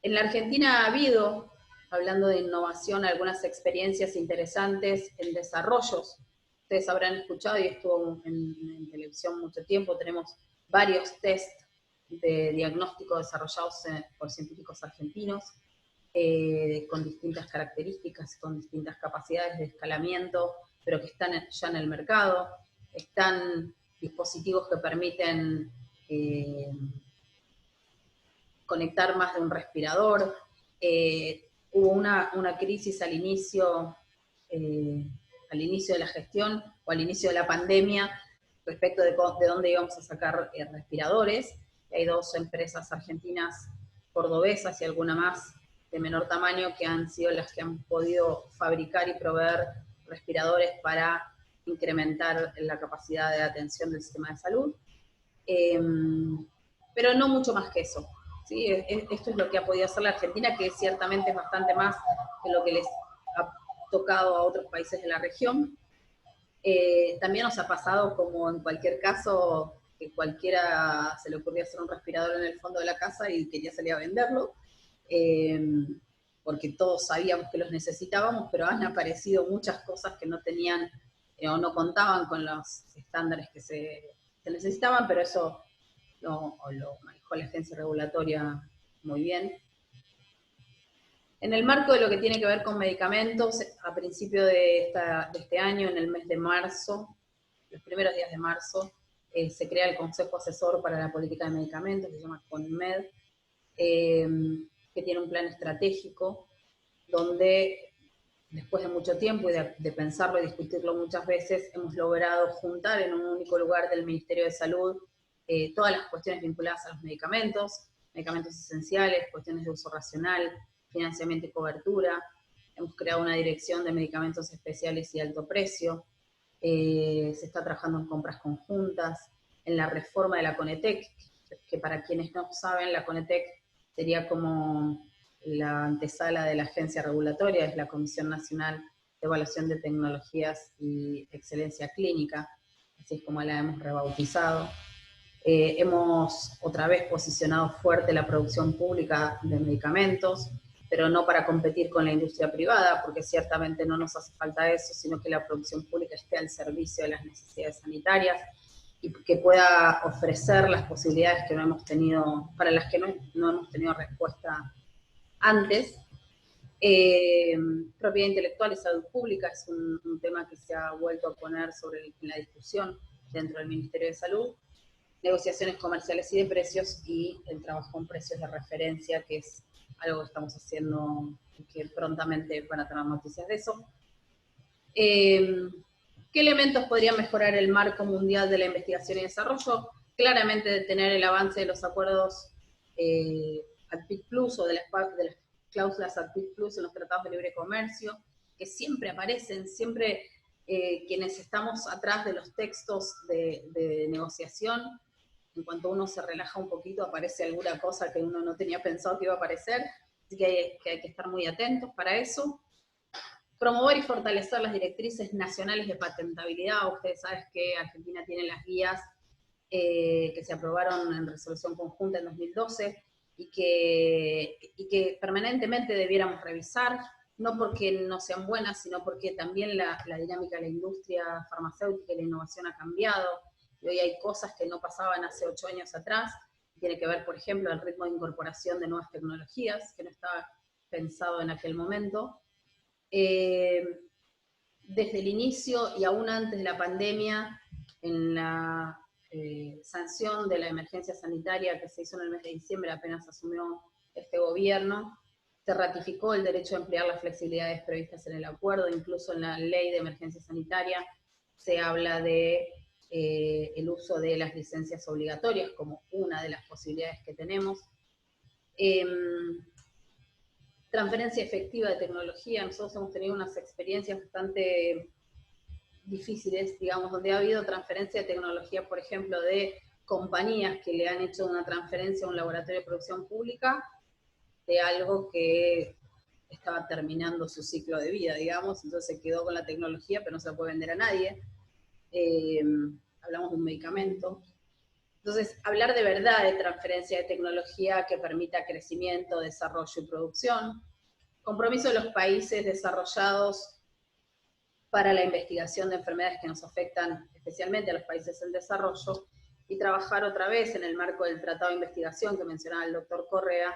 En la Argentina ha habido, hablando de innovación, algunas experiencias interesantes en desarrollos. Ustedes habrán escuchado, y estuvo en televisión mucho tiempo, tenemos varios test de diagnóstico desarrollados por científicos argentinos, con distintas características, con distintas capacidades de escalamiento, pero que están ya en el mercado. Están dispositivos que permiten conectar más de un respirador. Hubo una crisis al inicio de la gestión, o al inicio de la pandemia, respecto de dónde íbamos a sacar respiradores. Hay dos empresas argentinas cordobesas y alguna más de menor tamaño que han sido las que han podido fabricar y proveer respiradores para incrementar la capacidad de atención del sistema de salud. Pero no mucho más que eso. ¿Sí? Esto es lo que ha podido hacer la Argentina, que ciertamente es bastante más de lo que les ha tocado a otros países de la región. También nos ha pasado, como en cualquier caso, que cualquiera se le ocurrió hacer un respirador en el fondo de la casa y quería salir a venderlo, porque todos sabíamos que los necesitábamos, pero han aparecido muchas cosas que no tenían o no contaban con los estándares que se necesitaban, pero eso lo manejó la agencia regulatoria muy bien. En el marco de lo que tiene que ver con medicamentos, a principio de este año, en el mes de marzo, los primeros días de marzo, se crea el Consejo Asesor para la Política de Medicamentos, que se llama CONMED, que tiene un plan estratégico, donde después de mucho tiempo y de pensarlo y discutirlo muchas veces, hemos logrado juntar en un único lugar del Ministerio de Salud todas las cuestiones vinculadas a los medicamentos esenciales, cuestiones de uso racional, financiamiento y cobertura. Hemos creado una dirección de medicamentos especiales y alto precio. Se está trabajando en compras conjuntas, en la reforma de la CONETEC, que para quienes no saben, la CONETEC sería como la antesala de la agencia regulatoria, es la Comisión Nacional de Evaluación de Tecnologías y Excelencia Clínica, así es como la hemos rebautizado. Hemos otra vez posicionado fuerte la producción pública de medicamentos, pero no para competir con la industria privada, porque ciertamente no nos hace falta eso, sino que la producción pública esté al servicio de las necesidades sanitarias y que pueda ofrecer las posibilidades que no hemos tenido, para las que no hemos tenido respuesta antes. Propiedad intelectual y salud pública es un tema que se ha vuelto a poner en la discusión dentro del Ministerio de Salud. Negociaciones comerciales y de precios, y el trabajo en precios de referencia, que es algo que estamos haciendo y que prontamente van a tener noticias de eso. ¿Qué elementos podrían mejorar el marco mundial de la investigación y desarrollo? Claramente detener el avance de los acuerdos ADPIC Plus o de las cláusulas ADPIC Plus en los tratados de libre comercio, que siempre aparecen, siempre quienes estamos atrás de los textos de negociación, en cuanto uno se relaja un poquito aparece alguna cosa que uno no tenía pensado que iba a aparecer, así que hay que estar muy atentos para eso. Promover y fortalecer las directrices nacionales de patentabilidad. Ustedes saben que Argentina tiene las guías que se aprobaron en resolución conjunta en 2012 y que permanentemente debiéramos revisar, no porque no sean buenas, sino porque también la dinámica de la industria farmacéutica y la innovación ha cambiado, y hoy hay cosas que no pasaban hace 8 años atrás. Tiene que ver, por ejemplo, el ritmo de incorporación de nuevas tecnologías, que no estaba pensado en aquel momento. Desde el inicio y aún antes de la pandemia, en la sanción de la emergencia sanitaria que se hizo en el mes de diciembre, apenas asumió este gobierno, se ratificó el derecho a emplear las flexibilidades previstas en el acuerdo. Incluso en la ley de emergencia sanitaria se habla de el uso de las licencias obligatorias como una de las posibilidades que tenemos. Transferencia efectiva de tecnología. Nosotros hemos tenido unas experiencias bastante difíciles, digamos, donde ha habido transferencia de tecnología, por ejemplo, de compañías que le han hecho una transferencia a un laboratorio de producción pública de algo que estaba terminando su ciclo de vida, digamos, entonces se quedó con la tecnología, pero no se la puede vender a nadie. Hablamos de un medicamento. Entonces, hablar de verdad de transferencia de tecnología que permita crecimiento, desarrollo y producción. Compromiso de los países desarrollados para la investigación de enfermedades que nos afectan especialmente a los países en desarrollo, y trabajar otra vez en el marco del tratado de investigación que mencionaba el doctor Correa,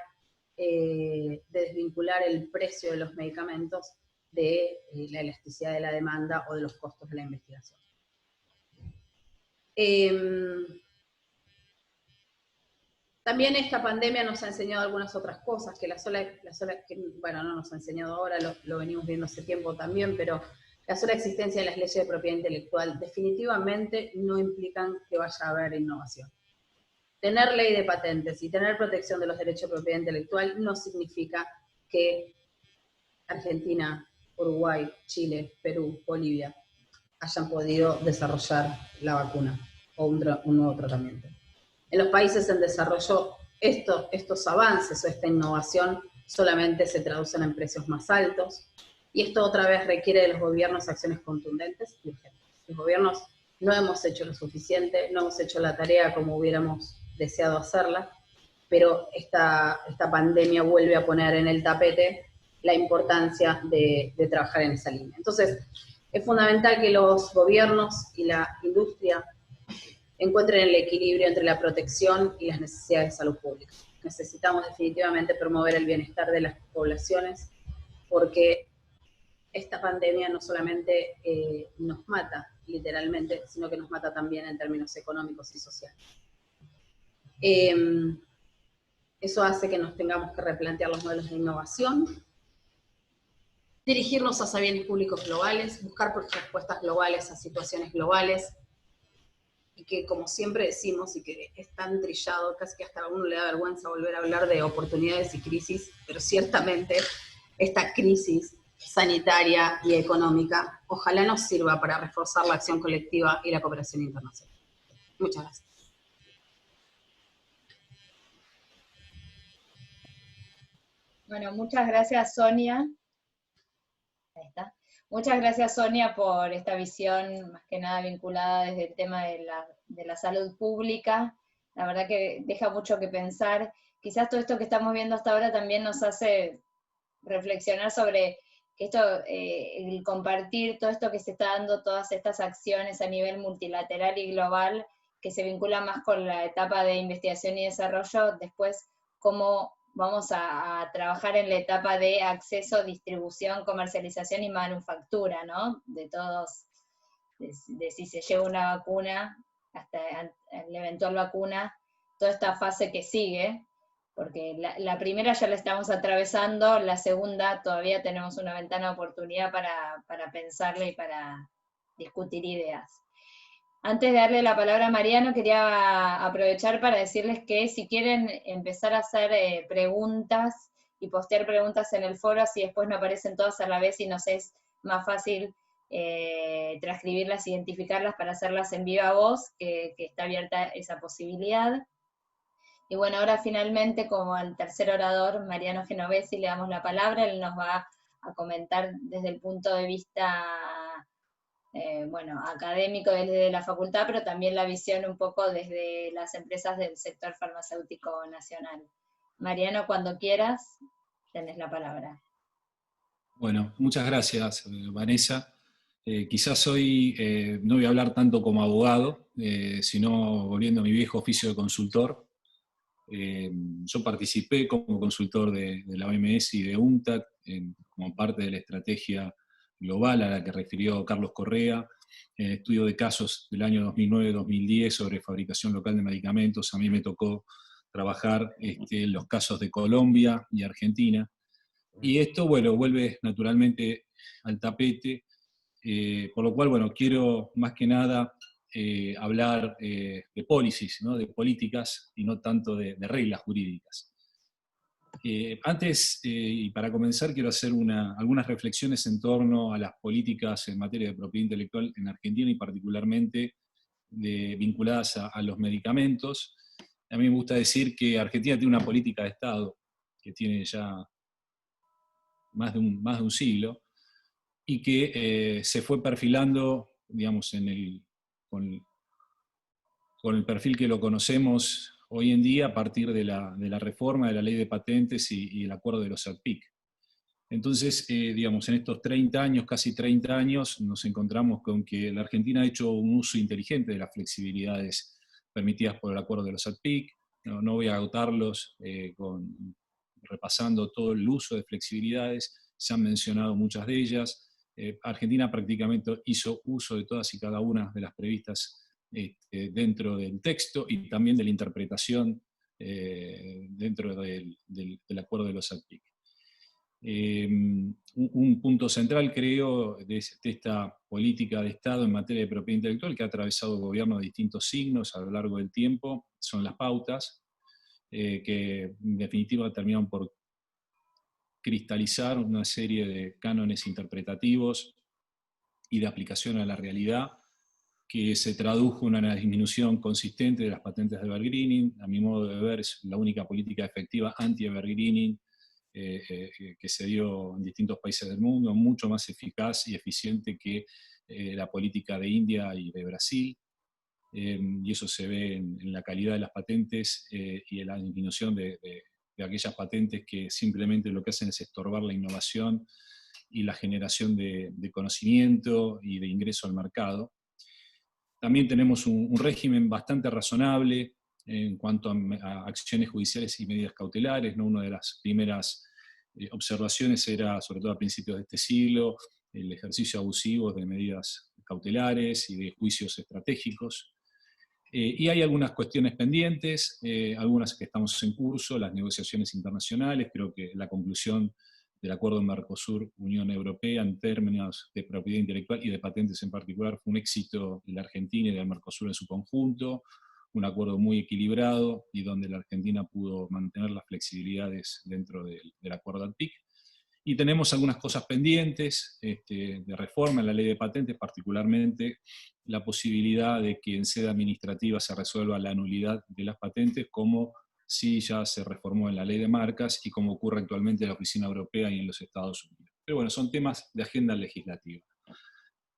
de desvincular el precio de los medicamentos de la elasticidad de la demanda o de los costos de la investigación. También esta pandemia nos ha enseñado algunas otras cosas, que bueno, no nos ha enseñado ahora, lo venimos viendo hace tiempo también, pero la sola existencia de las leyes de propiedad intelectual definitivamente no implican que vaya a haber innovación. Tener ley de patentes y tener protección de los derechos de propiedad intelectual no significa que Argentina, Uruguay, Chile, Perú, Bolivia hayan podido desarrollar la vacuna o un nuevo tratamiento. En los países en desarrollo, estos avances o esta innovación solamente se traducen en precios más altos, y esto otra vez requiere de los gobiernos acciones contundentes y urgentes. Los gobiernos no hemos hecho lo suficiente, no hemos hecho la tarea como hubiéramos deseado hacerla, pero esta pandemia vuelve a poner en el tapete la importancia de trabajar en esa línea. Entonces, es fundamental que los gobiernos y la industria encuentren el equilibrio entre la protección y las necesidades de salud pública. Necesitamos definitivamente promover el bienestar de las poblaciones, porque esta pandemia no solamente nos mata, literalmente, sino que nos mata también en términos económicos y sociales. Eso hace que nos tengamos que replantear los modelos de innovación, dirigirnos hacia bienes públicos globales, buscar respuestas globales a situaciones globales, y que, como siempre decimos, y que es tan trillado, casi que hasta a uno le da vergüenza volver a hablar de oportunidades y crisis, pero ciertamente esta crisis sanitaria y económica ojalá nos sirva para reforzar la acción colectiva y la cooperación internacional. Muchas gracias. Bueno, muchas gracias, Sonia. Ahí está. Muchas gracias, Sonia, por esta visión más que nada vinculada desde el tema de la salud pública. La verdad que deja mucho que pensar. Quizás todo esto que estamos viendo hasta ahora también nos hace reflexionar sobre que esto, el compartir todo esto que se está dando, todas estas acciones a nivel multilateral y global, que se vincula más con la etapa de investigación y desarrollo, después cómo vamos a trabajar en la etapa de acceso, distribución, comercialización y manufactura, ¿no? De todos, de si se lleva una vacuna, hasta la eventual vacuna, toda esta fase que sigue, porque la primera ya la estamos atravesando, la segunda todavía tenemos una ventana de oportunidad para pensarla y para discutir ideas. Antes de darle la palabra a Mariano, quería aprovechar para decirles que si quieren empezar a hacer preguntas y postear preguntas en el foro, así después no aparecen todas a la vez y nos es más fácil transcribirlas, identificarlas para hacerlas en viva voz, que está abierta esa posibilidad. Y bueno, ahora finalmente, como al tercer orador, Mariano Genovesi, le damos la palabra. Él nos va a comentar desde el punto de vista académico desde la facultad, pero también la visión un poco desde las empresas del sector farmacéutico nacional. Mariano, cuando quieras, tenés la palabra. Bueno, muchas gracias, Vanessa. Quizás hoy no voy a hablar tanto como abogado, sino volviendo a mi viejo oficio de consultor. Yo participé como consultor de la OMS y de UNTAC como parte de la estrategia global a la que refirió Carlos Correa, en el estudio de casos del año 2009-2010 sobre fabricación local de medicamentos. A mí me tocó trabajar en los casos de Colombia y Argentina. Y esto, bueno, vuelve naturalmente al tapete, por lo cual, bueno, quiero más que nada hablar de policies, ¿no? De políticas, y no tanto de reglas jurídicas. Antes, y para comenzar, quiero hacer algunas reflexiones en torno a las políticas en materia de propiedad intelectual en Argentina, y particularmente vinculadas a los medicamentos. A mí me gusta decir que Argentina tiene una política de Estado que tiene ya más de un siglo, y que se fue perfilando, digamos, con el perfil que lo conocemos hoy en día a partir de la reforma de la ley de patentes y el acuerdo de los ATPIC. Entonces, digamos, en estos 30 años, casi 30 años, nos encontramos con que la Argentina ha hecho un uso inteligente de las flexibilidades permitidas por el acuerdo de los ATPIC. No voy a agotarlos repasando todo el uso de flexibilidades, se han mencionado muchas de ellas. Argentina prácticamente hizo uso de todas y cada una de las previstas dentro del texto, y también de la interpretación dentro del acuerdo de los ATPIC. Un punto central, creo, de esta política de Estado en materia de propiedad intelectual, que ha atravesado gobiernos de distintos signos a lo largo del tiempo, son las pautas, que en definitiva terminaron por cristalizar una serie de cánones interpretativos y de aplicación a la realidad, que se tradujo en una disminución consistente de las patentes de evergreening. A mi modo de ver, es la única política efectiva anti-evergreening que se dio en distintos países del mundo, mucho más eficaz y eficiente que la política de India y de Brasil, y eso se ve en la calidad de las patentes y en la disminución de aquellas patentes que simplemente lo que hacen es estorbar la innovación y la generación de conocimiento y de ingreso al mercado. También tenemos un régimen bastante razonable en cuanto a acciones judiciales y medidas cautelares, ¿no? Una de las primeras observaciones era, sobre todo a principios de este siglo, el ejercicio abusivo de medidas cautelares y de juicios estratégicos. Y hay algunas cuestiones pendientes, algunas que estamos en curso, las negociaciones internacionales. Creo que la conclusión del acuerdo Mercosur-Unión Europea en términos de propiedad intelectual y de patentes en particular fue un éxito de la Argentina y del Mercosur en su conjunto, un acuerdo muy equilibrado y donde la Argentina pudo mantener las flexibilidades dentro del acuerdo ATPIC. Y tenemos algunas cosas pendientes de reforma en la ley de patentes, particularmente la posibilidad de que en sede administrativa se resuelva la nulidad de las patentes, como sí ya se reformó en la ley de marcas y como ocurre actualmente en la Oficina Europea y en los Estados Unidos. Pero bueno, son temas de agenda legislativa.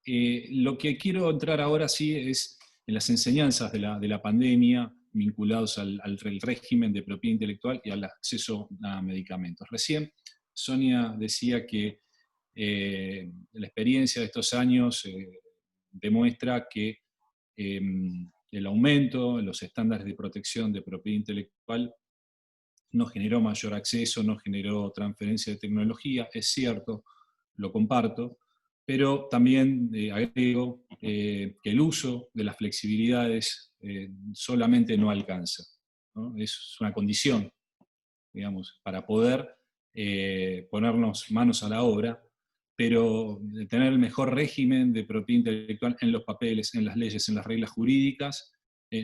Lo que quiero entrar ahora sí es en las enseñanzas de la pandemia vinculados al régimen de propiedad intelectual y al acceso a medicamentos. Recién Sonia decía que la experiencia de estos años demuestra que el aumento en los estándares de protección de propiedad intelectual no generó mayor acceso, no generó transferencia de tecnología. Es cierto, lo comparto, pero también agrego que el uso de las flexibilidades solamente no alcanza, ¿no? Es una condición, digamos, para poder ponernos manos a la obra, pero tener el mejor régimen de propiedad intelectual en los papeles, en las leyes, en las reglas jurídicas,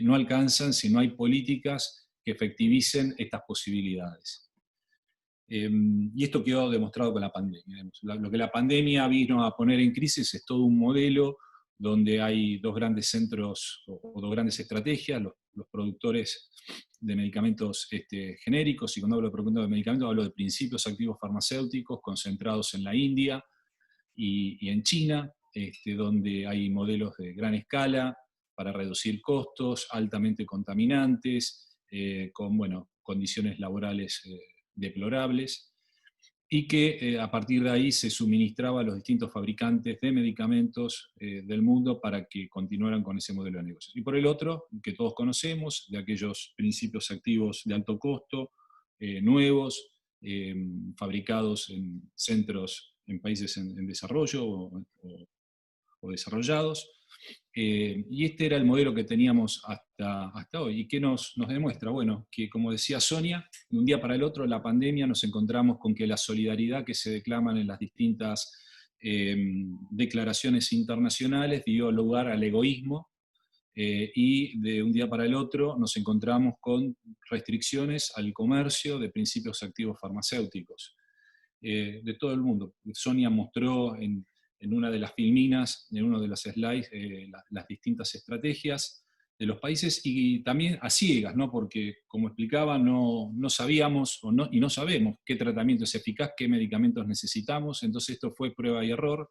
no alcanzan si no hay políticas que efectivicen estas posibilidades. Y esto quedó demostrado con la pandemia. Lo que la pandemia vino a poner en crisis es todo un modelo donde hay dos grandes centros o dos grandes estrategias, los productores de medicamentos genéricos, y cuando hablo de productores de medicamentos hablo de principios activos farmacéuticos concentrados en la India y en China, donde hay modelos de gran escala para reducir costos, altamente contaminantes, con condiciones laborales deplorables, y que a partir de ahí se suministraba a los distintos fabricantes de medicamentos del mundo para que continuaran con ese modelo de negocios. Y por el otro, que todos conocemos, de aquellos principios activos de alto costo, nuevos, fabricados en centros, en países en desarrollo o desarrollados. Y este era el modelo que teníamos hasta hoy. ¿Y qué nos demuestra? Bueno, que como decía Sonia, de un día para el otro, la pandemia, nos encontramos con que la solidaridad que se declaman en las distintas declaraciones internacionales dio lugar al egoísmo, y de un día para el otro nos encontramos con restricciones al comercio de principios activos farmacéuticos de todo el mundo. Sonia mostró en una de las filminas, en uno de los slides, las distintas estrategias de los países, y también a ciegas, ¿no? Porque, como explicaba, no sabíamos y no sabemos qué tratamiento es eficaz, qué medicamentos necesitamos. Entonces esto fue prueba y error.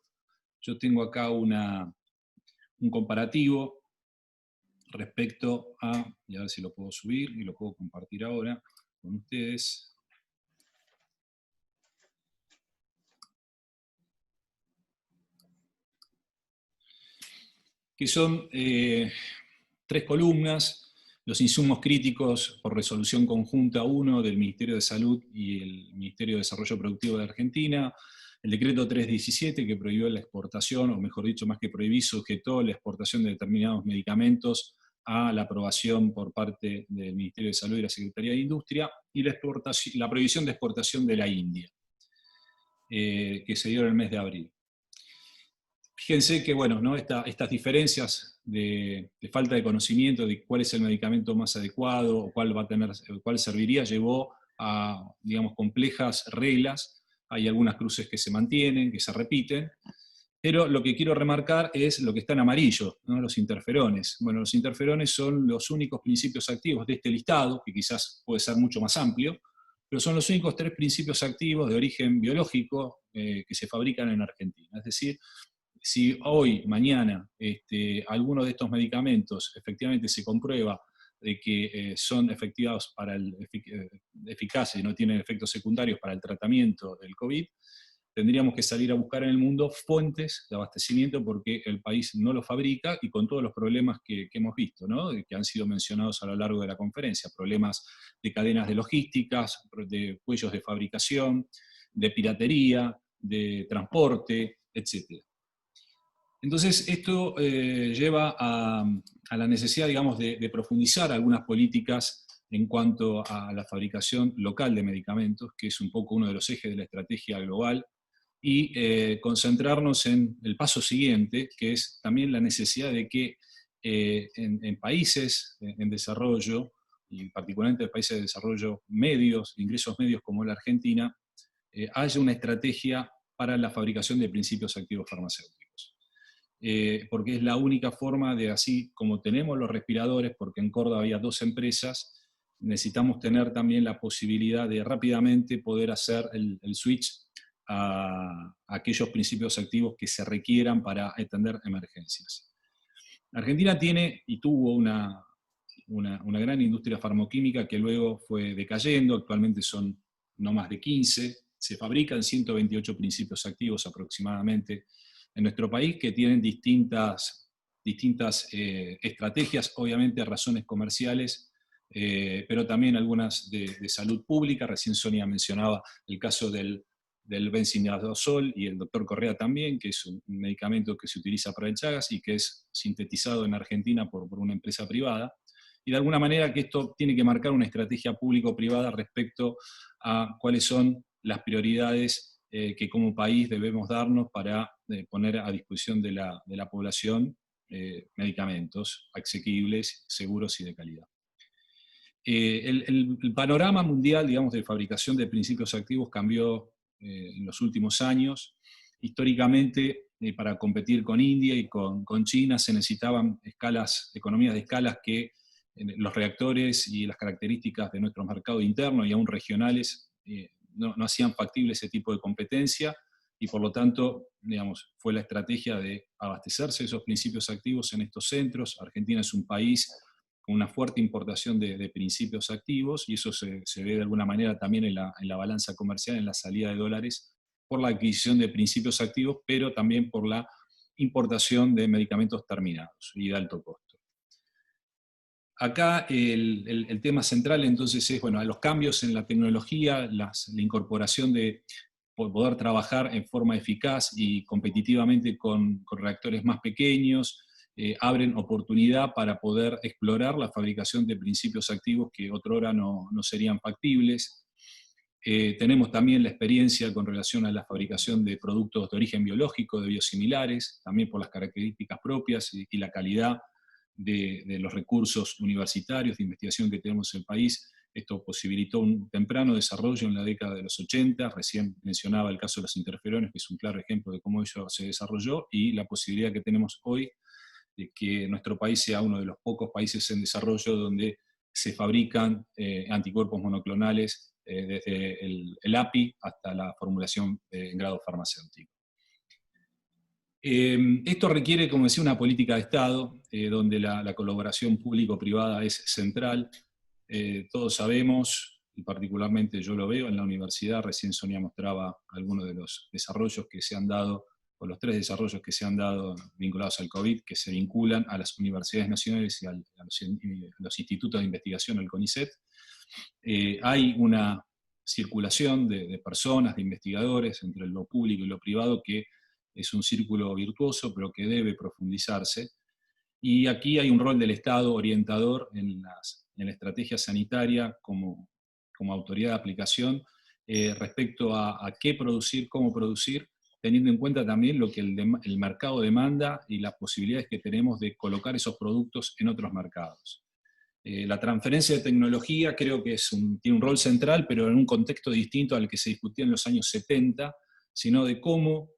Yo tengo acá un comparativo respecto a, y a ver si lo puedo subir y lo puedo compartir ahora con ustedes. Que son 3 columnas: los insumos críticos por resolución conjunta 1 del Ministerio de Salud y el Ministerio de Desarrollo Productivo de Argentina, el decreto 317 que prohibió la exportación, o mejor dicho, más que prohibir, sujetó la exportación de determinados medicamentos a la aprobación por parte del Ministerio de Salud y la Secretaría de Industria, y la prohibición de exportación de la India, que se dio en el mes de abril. Fíjense que, bueno, ¿no? Estas diferencias de falta de conocimiento de cuál es el medicamento más adecuado o cuál serviría, llevó a, digamos, complejas reglas. Hay algunas cruces que se mantienen, que se repiten, pero lo que quiero remarcar es lo que está en amarillo, ¿no? Los interferones. Bueno, los interferones son los únicos principios activos de este listado, que quizás puede ser mucho más amplio, pero son los únicos 3 principios activos de origen biológico que se fabrican en Argentina. Es decir, si hoy, mañana, alguno de estos medicamentos efectivamente se comprueba de que son efectivos eficaces y no tienen efectos secundarios para el tratamiento del COVID, tendríamos que salir a buscar en el mundo fuentes de abastecimiento porque el país no lo fabrica y con todos los problemas que hemos visto, ¿no? Que han sido mencionados a lo largo de la conferencia, problemas de cadenas de logísticas, de cuellos de fabricación, de piratería, de transporte, etc. Entonces, esto lleva a la necesidad, digamos, de profundizar algunas políticas en cuanto a la fabricación local de medicamentos, que es un poco uno de los ejes de la estrategia global, y concentrarnos en el paso siguiente, que es también la necesidad de que en países en desarrollo, y particularmente en países de desarrollo medios, ingresos medios como la Argentina, haya una estrategia para la fabricación de principios activos farmacéuticos. Porque es la única forma de, así como tenemos los respiradores, porque en Córdoba había 2 empresas, necesitamos tener también la posibilidad de rápidamente poder hacer el switch a aquellos principios activos que se requieran para atender emergencias. Argentina tiene y tuvo una gran industria farmacoquímica que luego fue decayendo, actualmente son no más de 15, se fabrican 128 principios activos aproximadamente en nuestro país que tienen distintas estrategias, obviamente razones comerciales, pero también algunas de salud pública. Recién Sonia mencionaba el caso del benzinazol y el doctor Correa también, que es un medicamento que se utiliza para el Chagas y que es sintetizado en Argentina por una empresa privada. Y de alguna manera que esto tiene que marcar una estrategia público-privada respecto a cuáles son las prioridades que como país debemos darnos para poner a disposición de la población medicamentos asequibles, seguros y de calidad. El panorama mundial, digamos, de fabricación de principios activos cambió en los últimos años. Históricamente, para competir con India y con China se necesitaban economías de escalas que los reactores y las características de nuestro mercado interno y aún regionales no hacían factible ese tipo de competencia y por lo tanto, digamos, fue la estrategia de abastecerse de esos principios activos en estos centros. Argentina es un país con una fuerte importación de principios activos y eso se ve de alguna manera también en la balanza comercial, en la salida de dólares por la adquisición de principios activos, pero también por la importación de medicamentos terminados y de alto costo. Acá el tema central entonces es, bueno, los cambios en la tecnología, la incorporación de poder trabajar en forma eficaz y competitivamente con reactores más pequeños, abren oportunidad para poder explorar la fabricación de principios activos que otrora no serían factibles. Tenemos también la experiencia con relación a la fabricación de productos de origen biológico, de biosimilares, también por las características propias y la calidad de los recursos universitarios de investigación que tenemos en el país. Esto posibilitó un temprano desarrollo en la década de los 80, recién mencionaba el caso de los interferones, que es un claro ejemplo de cómo ello se desarrolló, y la posibilidad que tenemos hoy de que nuestro país sea uno de los pocos países en desarrollo donde se fabrican anticuerpos monoclonales desde el API hasta la formulación en grado farmacéutico. Esto requiere, como decía, una política de Estado, donde la colaboración público-privada es central. Todos sabemos, y particularmente yo lo veo en la universidad, recién Sonia mostraba algunos de los desarrollos que se han dado, o los 3 desarrollos que se han dado vinculados al COVID, que se vinculan a las universidades nacionales y a los institutos de investigación, al CONICET. Hay una circulación de personas, de investigadores, entre lo público y lo privado, que es un círculo virtuoso, pero que debe profundizarse. Y aquí hay un rol del Estado orientador en la estrategia sanitaria como autoridad de aplicación respecto a qué producir, cómo producir, teniendo en cuenta también lo que el mercado demanda y las posibilidades que tenemos de colocar esos productos en otros mercados. La transferencia de tecnología creo que tiene un rol central, pero en un contexto distinto al que se discutía en los años 70, sino de cómo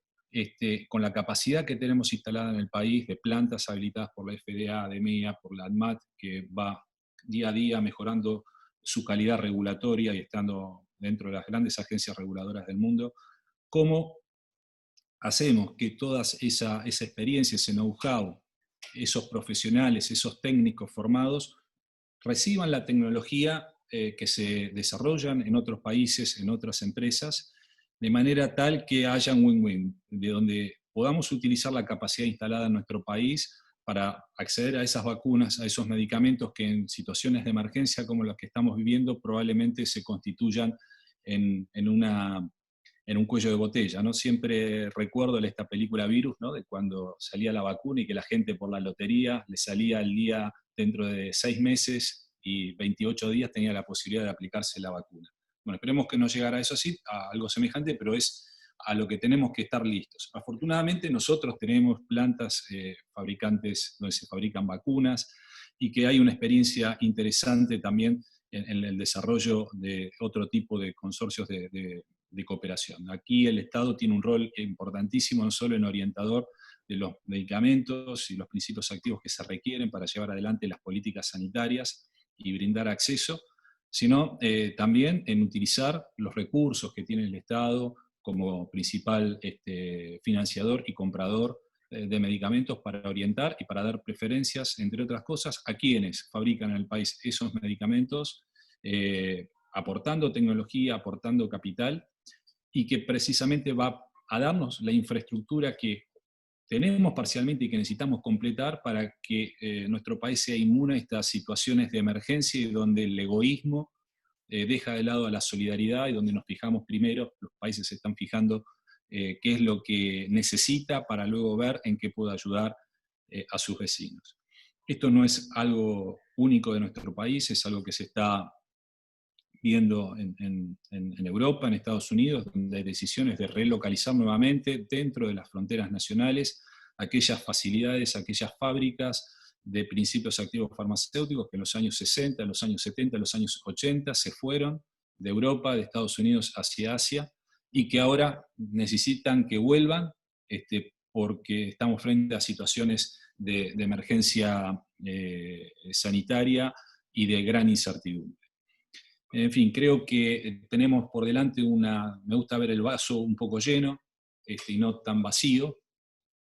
con la capacidad que tenemos instalada en el país de plantas habilitadas por la FDA, de MEA, por la ADMAT, que va día a día mejorando su calidad regulatoria y estando dentro de las grandes agencias reguladoras del mundo, cómo hacemos que toda esa experiencia, ese know-how, esos profesionales, esos técnicos formados, reciban la tecnología que se desarrollan en otros países, en otras empresas, de manera tal que haya un win-win, de donde podamos utilizar la capacidad instalada en nuestro país para acceder a esas vacunas, a esos medicamentos que en situaciones de emergencia como las que estamos viviendo probablemente se constituyan en un cuello de botella, ¿no? Siempre recuerdo esta película Virus, ¿no? De cuando salía la vacuna y que la gente por la lotería le salía el día dentro de 6 meses y 28 días tenía la posibilidad de aplicarse la vacuna. Bueno, esperemos que no llegara a eso así, a algo semejante, pero es a lo que tenemos que estar listos. Afortunadamente nosotros tenemos plantas fabricantes donde se fabrican vacunas y que hay una experiencia interesante también en el desarrollo de otro tipo de consorcios de cooperación. Aquí el Estado tiene un rol importantísimo, no solo en orientador de los medicamentos y los principios activos que se requieren para llevar adelante las políticas sanitarias y brindar acceso, sino también en utilizar los recursos que tiene el Estado como principal financiador y comprador de medicamentos para orientar y para dar preferencias, entre otras cosas, a quienes fabrican en el país esos medicamentos, aportando tecnología, aportando capital, y que precisamente va a darnos la infraestructura que tenemos parcialmente y que necesitamos completar para que nuestro país sea inmune a estas situaciones de emergencia y donde el egoísmo deja de lado a la solidaridad y donde nos fijamos primero, los países se están fijando qué es lo que necesita para luego ver en qué puede ayudar a sus vecinos. Esto no es algo único de nuestro país, es algo que se está viendo en Europa, en Estados Unidos, donde hay decisiones de relocalizar nuevamente dentro de las fronteras nacionales aquellas facilidades, aquellas fábricas de principios activos farmacéuticos que en los años 60, en los años 70, en los años 80 se fueron de Europa, de Estados Unidos hacia Asia, y que ahora necesitan que vuelvan porque estamos frente a situaciones de emergencia sanitaria y de gran incertidumbre. En fin, creo que tenemos por delante me gusta ver el vaso un poco lleno y no tan vacío.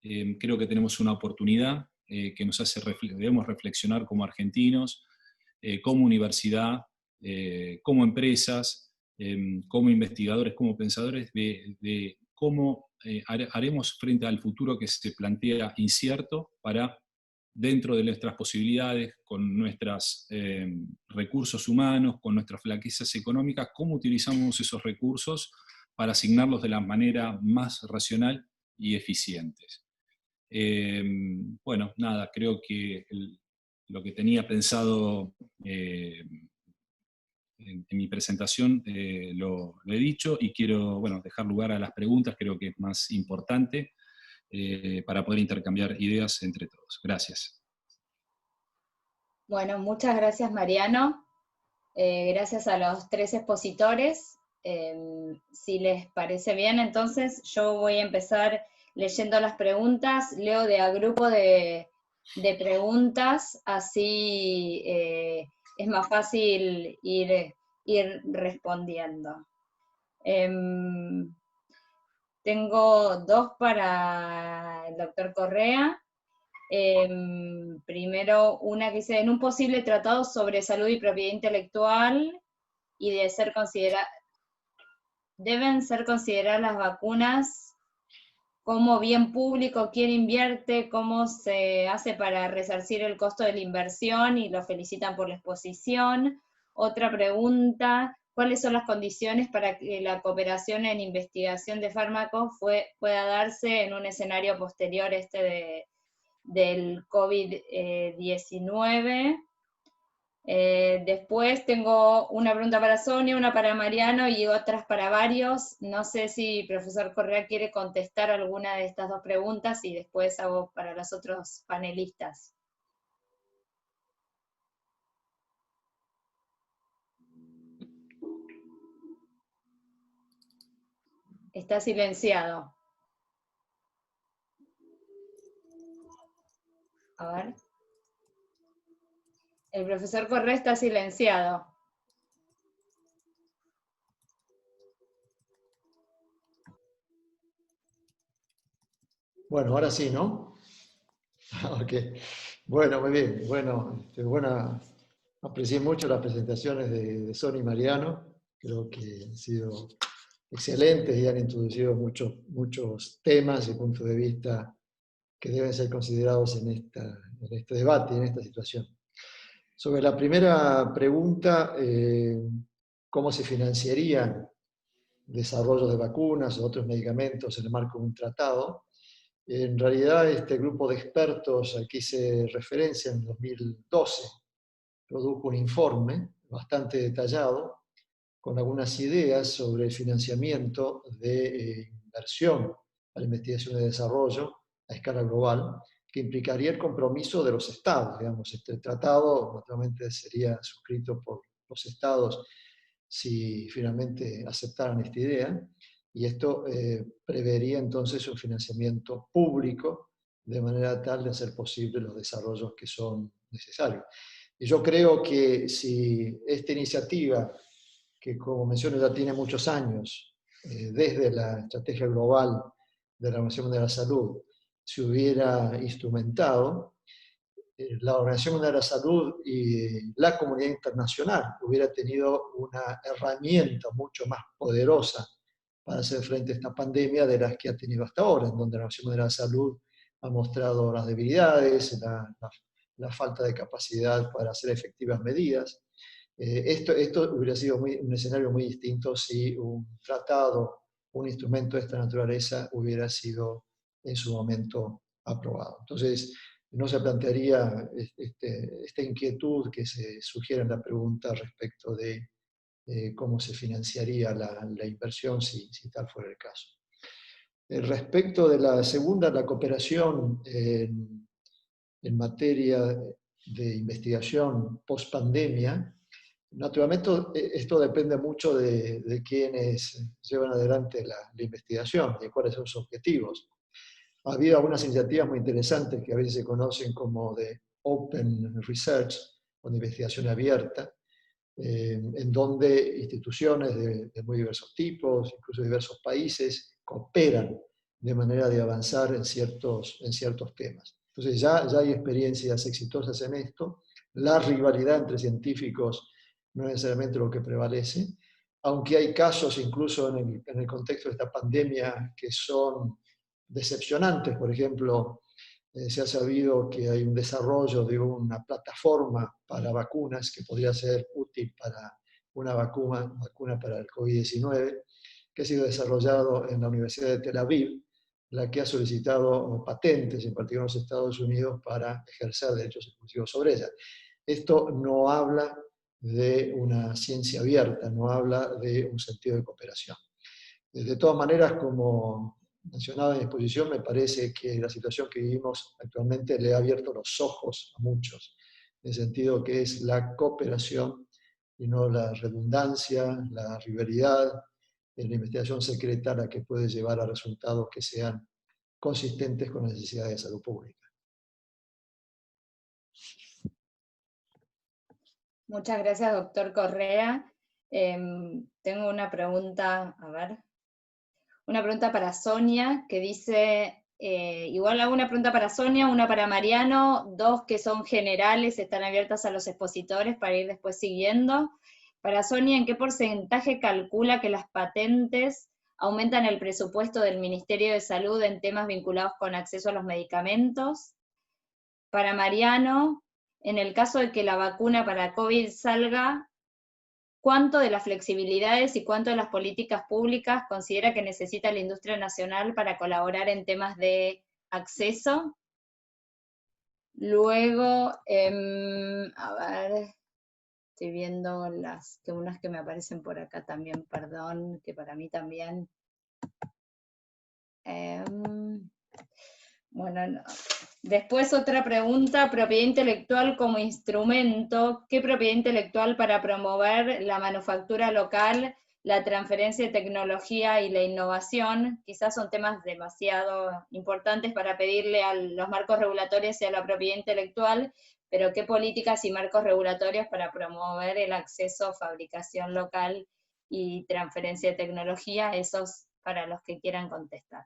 Creo que tenemos una oportunidad que nos hace, debemos reflexionar como argentinos, como universidad, como empresas, como investigadores, como pensadores, de cómo haremos frente al futuro que se plantea incierto para, dentro de nuestras posibilidades, con nuestros recursos humanos, con nuestras flaquezas económicas, cómo utilizamos esos recursos para asignarlos de la manera más racional y eficiente. Bueno, nada, creo que lo que tenía pensado en mi presentación lo he dicho y quiero dejar lugar a las preguntas, creo que es más importante para poder intercambiar ideas entre todos. Gracias. Bueno, muchas gracias, Mariano. Gracias a los 3 expositores. Si les parece bien, entonces yo voy a empezar leyendo las preguntas. Leo de a grupo de preguntas, así es más fácil ir respondiendo. Tengo 2 para el doctor Correa. Primero, una que dice, en un posible tratado sobre salud y propiedad intelectual y deben ser consideradas las vacunas como bien público, quién invierte, cómo se hace para resarcir el costo de la inversión, y lo felicitan por la exposición. Otra pregunta, ¿cuáles son las condiciones para que la cooperación en investigación de fármacos pueda darse en un escenario posterior del COVID-19? Después tengo una pregunta para Sonia, una para Mariano y otras para varios. No sé si el profesor Correa quiere contestar alguna de estas 2 preguntas y después hago para los otros panelistas. Está silenciado. A ver. El profesor Correa está silenciado. Bueno, ahora sí, ¿no? Ok. Bueno, muy bien. Bueno, aprecié mucho las presentaciones de Sonia y Mariano. Creo que han sido excelentes y han introducido muchos temas y puntos de vista que deben ser considerados en este debate y en esta situación. Sobre la primera pregunta, ¿cómo se financiarían desarrollos de vacunas o otros medicamentos en el marco de un tratado? En realidad, este grupo de expertos al que hice referencia en 2012 produjo un informe bastante detallado con algunas ideas sobre el financiamiento de inversión para investigación y desarrollo a escala global, que implicaría el compromiso de los estados. Digamos, este tratado naturalmente sería suscrito por los estados si finalmente aceptaran esta idea, y esto prevería entonces un financiamiento público de manera tal de hacer posible los desarrollos que son necesarios. Y yo creo que si esta iniciativa, que como mencioné ya tiene muchos años, desde la estrategia global de la Organización Mundial de la Salud, se hubiera instrumentado, la Organización Mundial de la Salud y la comunidad internacional hubiera tenido una herramienta mucho más poderosa para hacer frente a esta pandemia de las que ha tenido hasta ahora, en donde la Organización Mundial de la Salud ha mostrado las debilidades, la falta de capacidad para hacer efectivas medidas. Esto hubiera sido un escenario muy distinto si un tratado, un instrumento de esta naturaleza hubiera sido en su momento aprobado. Entonces, no se plantearía esta inquietud que se sugiere en la pregunta respecto de cómo se financiaría la inversión si tal fuera el caso. Respecto de la segunda, la cooperación en materia de investigación post-pandemia, naturalmente esto depende mucho de quienes llevan adelante la investigación y cuáles son sus objetivos. Ha habido algunas iniciativas muy interesantes que a veces se conocen como de Open Research, o de investigación abierta, en donde instituciones de muy diversos tipos, incluso de diversos países, cooperan de manera de avanzar en ciertos temas. Entonces ya hay experiencias exitosas en esto. La rivalidad entre científicos no es necesariamente lo que prevalece, aunque hay casos incluso en el contexto de esta pandemia que son decepcionantes. Por ejemplo, se ha sabido que hay un desarrollo de una plataforma para vacunas que podría ser útil para una vacuna para el COVID-19, que ha sido desarrollado en la Universidad de Tel Aviv, la que ha solicitado patentes, en particular en los Estados Unidos, para ejercer derechos exclusivos sobre ella. Esto no habla de una ciencia abierta, no habla de un sentido de cooperación. De todas maneras, como mencionaba en mi exposición, me parece que la situación que vivimos actualmente le ha abierto los ojos a muchos, en el sentido que es la cooperación y no la redundancia, la rivalidad, en la investigación secreta la que puede llevar a resultados que sean consistentes con las necesidades de salud pública. Muchas gracias, doctor Correa. Tengo una pregunta, una pregunta para Sonia, que dice, igual hago una pregunta para Sonia, una para Mariano, dos que son generales, están abiertas a los expositores para ir después siguiendo. Para Sonia, ¿en qué porcentaje calcula que las patentes aumentan el presupuesto del Ministerio de Salud en temas vinculados con acceso a los medicamentos? Para Mariano, en el caso de que la vacuna para COVID salga, ¿cuánto de las flexibilidades y cuánto de las políticas públicas considera que necesita la industria nacional para colaborar en temas de acceso? Luego, estoy viendo unas que me aparecen por acá también, perdón, que para mí también. Bueno, no. Después otra pregunta, propiedad intelectual como instrumento. ¿Qué propiedad intelectual para promover la manufactura local, la transferencia de tecnología y la innovación? Quizás son temas demasiado importantes para pedirle a los marcos regulatorios y a la propiedad intelectual, pero ¿qué políticas y marcos regulatorios para promover el acceso, fabricación local y transferencia de tecnología? Esos para los que quieran contestar.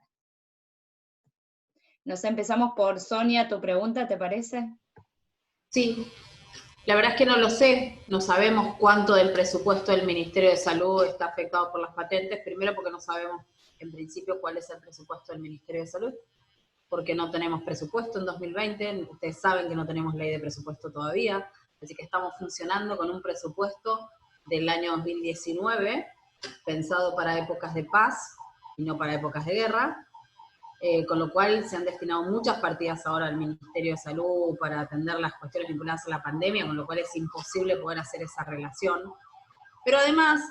No sé, empezamos por Sonia, tu pregunta, ¿te parece? Sí, la verdad es que no lo sé, no sabemos cuánto del presupuesto del Ministerio de Salud está afectado por las patentes, primero porque no sabemos en principio cuál es el presupuesto del Ministerio de Salud, porque no tenemos presupuesto en 2020, ustedes saben que no tenemos ley de presupuesto todavía, así que estamos funcionando con un presupuesto del año 2019, pensado para épocas de paz y no para épocas de guerra, con lo cual se han destinado muchas partidas ahora al Ministerio de Salud para atender las cuestiones vinculadas a la pandemia, con lo cual es imposible poder hacer esa relación. Pero además,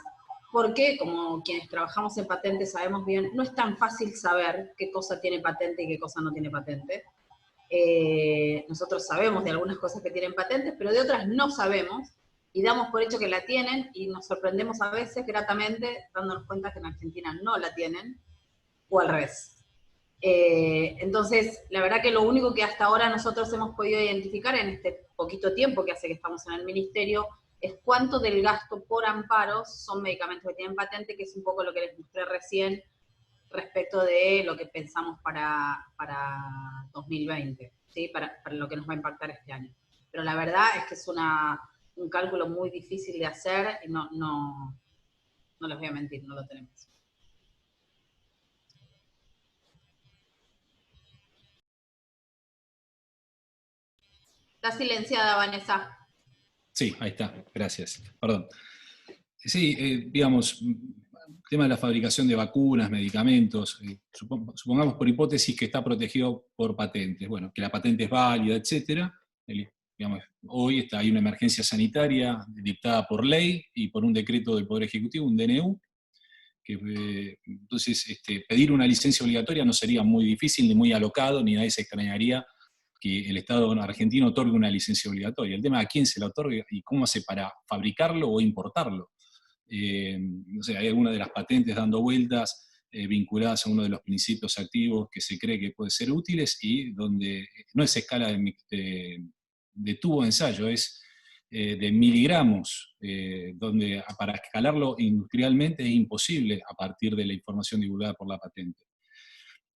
porque como quienes trabajamos en patentes sabemos bien, no es tan fácil saber qué cosa tiene patente y qué cosa no tiene patente. Nosotros sabemos de algunas cosas que tienen patentes, pero de otras no sabemos, y damos por hecho que la tienen, y nos sorprendemos a veces gratamente dándonos cuenta que en Argentina no la tienen, o al revés. Entonces, la verdad que lo único que hasta ahora nosotros hemos podido identificar en este poquito tiempo que hace que estamos en el ministerio es cuánto del gasto por amparos son medicamentos que tienen patente, que es un poco lo que les mostré recién respecto de lo que pensamos para 2020, ¿sí? Para lo que nos va a impactar este año. Pero la verdad es que es un cálculo muy difícil de hacer y no les voy a mentir, no lo tenemos. Está silenciada, Vanessa. Sí, ahí está, gracias. Perdón. Sí, digamos, el tema de la fabricación de vacunas, medicamentos, supongamos por hipótesis que está protegido por patentes, bueno, que la patente es válida, etcétera. Digamos, hoy hay una emergencia sanitaria dictada por ley y por un decreto del Poder Ejecutivo, un DNU, que entonces pedir una licencia obligatoria no sería muy difícil, ni muy alocado, ni nadie se extrañaría que el Estado argentino otorgue una licencia obligatoria. El tema es a quién se la otorga y cómo hace para fabricarlo o importarlo. No sé, hay algunas de las patentes dando vueltas vinculadas a uno de los principios activos que se cree que pueden ser útiles y donde no es escala de tubo de ensayo, es de miligramos, donde para escalarlo industrialmente es imposible a partir de la información divulgada por la patente.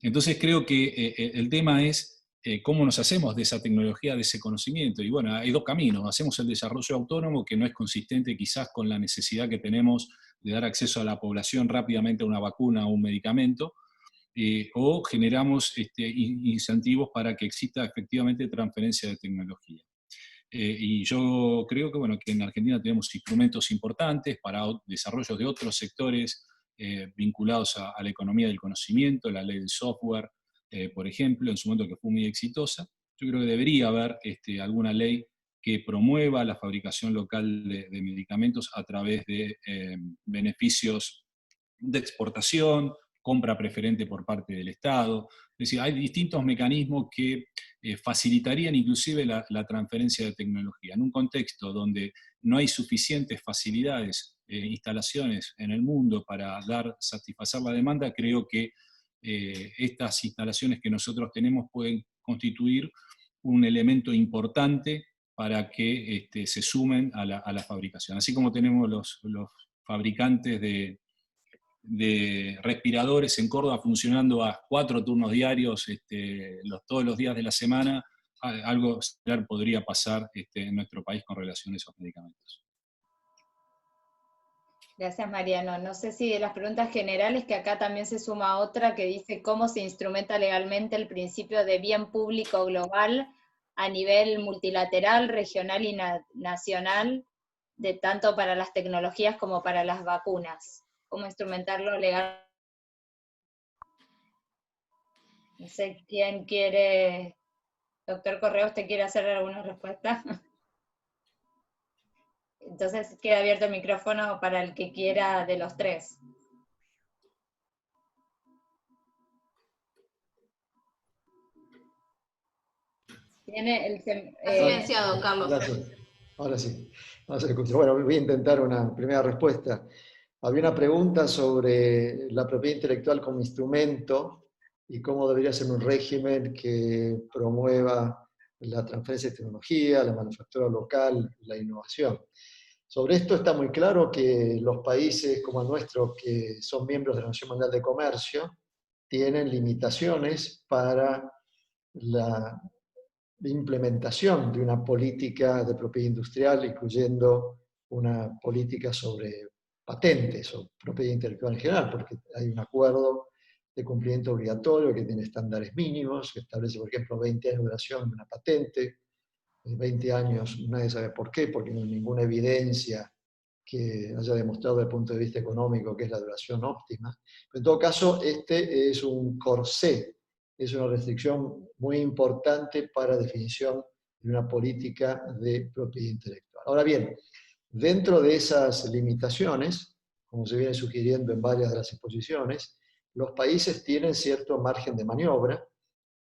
Entonces creo que el tema es cómo nos hacemos de esa tecnología, de ese conocimiento. Y bueno, hay dos caminos. Hacemos el desarrollo autónomo, que no es consistente quizás con la necesidad que tenemos de dar acceso a la población rápidamente a una vacuna o un medicamento, o generamos incentivos para que exista efectivamente transferencia de tecnología. Y yo creo que, bueno, que en Argentina tenemos instrumentos importantes para desarrollo de otros sectores vinculados a la economía del conocimiento, la ley del software, por ejemplo, en su momento que fue muy exitosa. Yo creo que debería haber alguna ley que promueva la fabricación local de medicamentos a través de beneficios de exportación, compra preferente por parte del Estado. Es decir, hay distintos mecanismos que facilitarían inclusive la transferencia de tecnología. En un contexto donde no hay suficientes facilidades, instalaciones en el mundo para satisfacer la demanda, creo que estas instalaciones que nosotros tenemos pueden constituir un elemento importante para que se sumen a la fabricación. Así como tenemos los fabricantes de respiradores en Córdoba funcionando a 4 turnos diarios todos los días de la semana, algo similar podría pasar en nuestro país con relación a esos medicamentos. Gracias, Mariano. No sé si de las preguntas generales, que acá también se suma otra que dice cómo se instrumenta legalmente el principio de bien público global a nivel multilateral, regional y nacional, tanto para las tecnologías como para las vacunas. ¿Cómo instrumentarlo legalmente? No sé quién quiere, doctor Correa, ¿usted quiere hacer alguna respuesta? Entonces queda abierto el micrófono para el que quiera de los tres. Tiene el silenciado, Carlos. Gracias. Ahora sí. Ahora se escucha. Bueno, voy a intentar una primera respuesta. Había una pregunta sobre la propiedad intelectual como instrumento y cómo debería ser un régimen que promueva la transferencia de tecnología, la manufactura local, la innovación. Sobre esto está muy claro que los países como el nuestro, que son miembros de la Organización Mundial de Comercio, tienen limitaciones para la implementación de una política de propiedad industrial, incluyendo una política sobre patentes o propiedad intelectual en general, porque hay un acuerdo de cumplimiento obligatorio que tiene estándares mínimos, que establece, por ejemplo, 20 años de duración de una patente, 20 años, nadie sabe por qué, porque no hay ninguna evidencia que haya demostrado desde el punto de vista económico que es la duración óptima. Pero en todo caso, este es un corsé, es una restricción muy importante para definición de una política de propiedad intelectual. Ahora bien, dentro de esas limitaciones, como se viene sugiriendo en varias de las exposiciones, los países tienen cierto margen de maniobra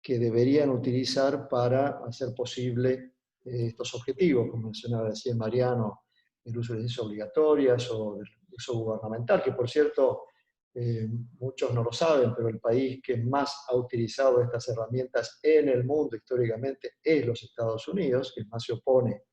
que deberían utilizar para hacer posible estos objetivos, como mencionaba recién Mariano, el uso de licencias obligatorias o del uso gubernamental, que por cierto, muchos no lo saben, pero el país que más ha utilizado estas herramientas en el mundo históricamente es los Estados Unidos, que más se opone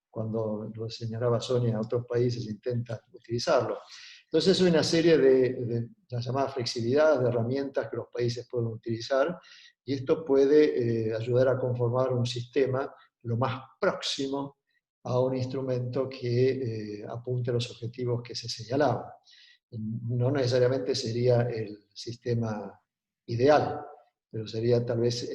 cuando lo señalaba Sonia, otros países intentan utilizarlo. Entonces hay una serie de las llamadas flexibilidades, de herramientas que los países pueden utilizar, y esto puede ayudar a conformar un sistema lo más próximo a un instrumento que apunte a los objetivos que se señalaban. No necesariamente sería el sistema ideal, pero sería tal vez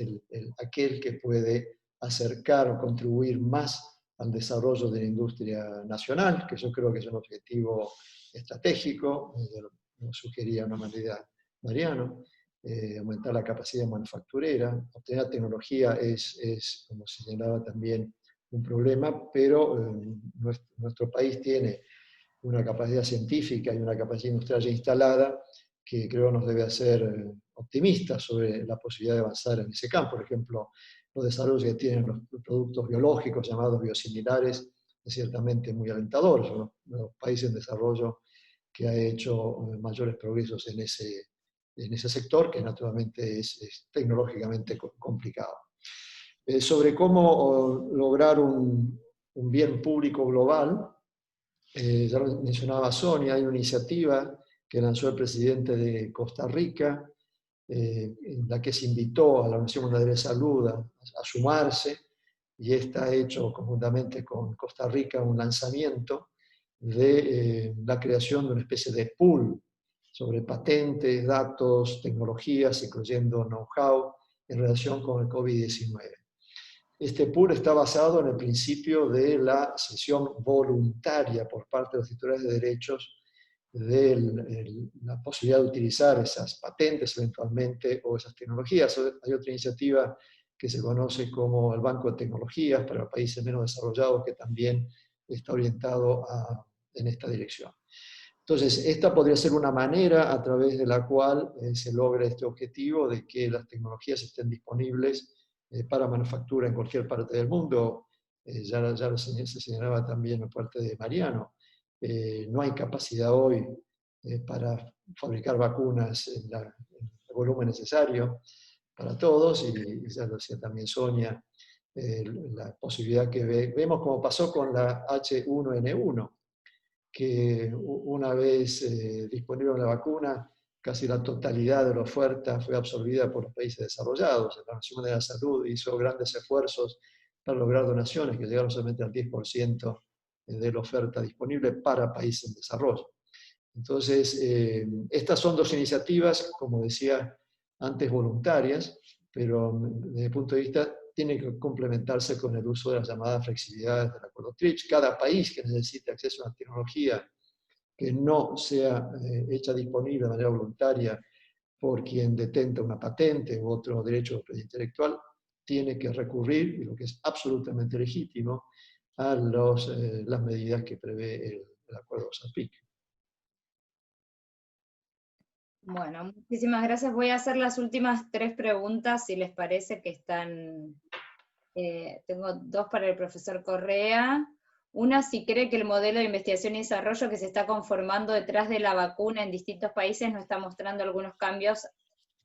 aquel que puede acercar o contribuir más al desarrollo de la industria nacional, que yo creo que es un objetivo estratégico, lo sugería de una manera Mariano, aumentar la capacidad manufacturera. Obtener tecnología es, como señalaba también, un problema, pero nuestro país tiene una capacidad científica y una capacidad industrial ya instalada que creo nos debe hacer optimistas sobre la posibilidad de avanzar en ese campo. Por ejemplo, los desarrollos que tienen los productos biológicos llamados biosimilares es ciertamente muy alentador. Son los países en desarrollo que ha hecho mayores progresos en ese sector, que naturalmente es tecnológicamente complicado. Sobre cómo lograr un bien público global, ya lo mencionaba Sonia, hay una iniciativa que lanzó el presidente de Costa Rica, en la que se invitó a la Organización Mundial de Salud a sumarse, y está hecho conjuntamente con Costa Rica un lanzamiento de la creación de una especie de pool sobre patentes, datos, tecnologías, incluyendo know-how en relación con el COVID-19. Este pool está basado en el principio de la cesión voluntaria por parte de los titulares de derechos de la posibilidad de utilizar esas patentes eventualmente o esas tecnologías. Hay otra iniciativa que se conoce como el Banco de Tecnologías para países menos desarrollados que también está orientado en esta dirección. Entonces, esta podría ser una manera a través de la cual se logra este objetivo de que las tecnologías estén disponibles para manufactura en cualquier parte del mundo. Ya lo se señalaba también por parte de Mariano. No hay capacidad hoy para fabricar vacunas en el volumen necesario para todos, y ya lo decía también Sonia, la posibilidad que vemos como pasó con la H1N1, que una vez disponible la vacuna, casi la totalidad de la oferta fue absorbida por los países desarrollados. La Organización Mundial de la Salud hizo grandes esfuerzos para lograr donaciones que llegaron solamente al 10% de la oferta disponible para países en desarrollo. Entonces, estas son dos iniciativas, como decía antes, voluntarias, pero desde el punto de vista tienen que complementarse con el uso de las llamadas flexibilidades del Acuerdo TRIPS. Cada país que necesite acceso a una tecnología que no sea hecha disponible de manera voluntaria por quien detenta una patente u otro derecho de propiedad intelectual, tiene que recurrir, y lo que es absolutamente legítimo, a las medidas que prevé el Acuerdo SAPIC. Bueno, muchísimas gracias. Voy a hacer las últimas 3 preguntas, si les parece, que están... tengo 2 para el profesor Correa. Una, si cree que el modelo de investigación y desarrollo que se está conformando detrás de la vacuna en distintos países no está mostrando algunos cambios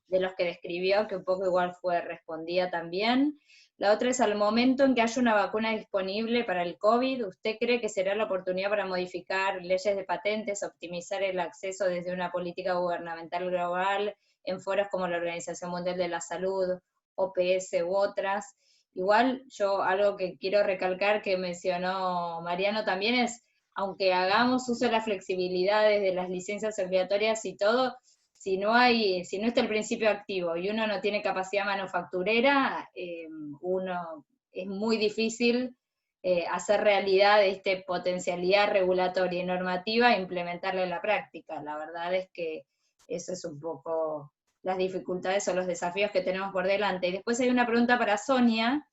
de los que describió, que un poco igual fue respondida también. La otra es, al momento en que haya una vacuna disponible para el COVID, ¿usted cree que será la oportunidad para modificar leyes de patentes, optimizar el acceso desde una política gubernamental global en foros como la Organización Mundial de la Salud OPS u otras. Igual yo algo que quiero recalcar que mencionó Mariano también es, aunque hagamos uso de las flexibilidades de las licencias obligatorias y todo, si no está el principio activo y uno no tiene capacidad manufacturera, es muy difícil hacer realidad esta potencialidad regulatoria y normativa e implementarla en la práctica. La verdad es que eso es un poco las dificultades o los desafíos que tenemos por delante. Y después hay una pregunta para Sonia,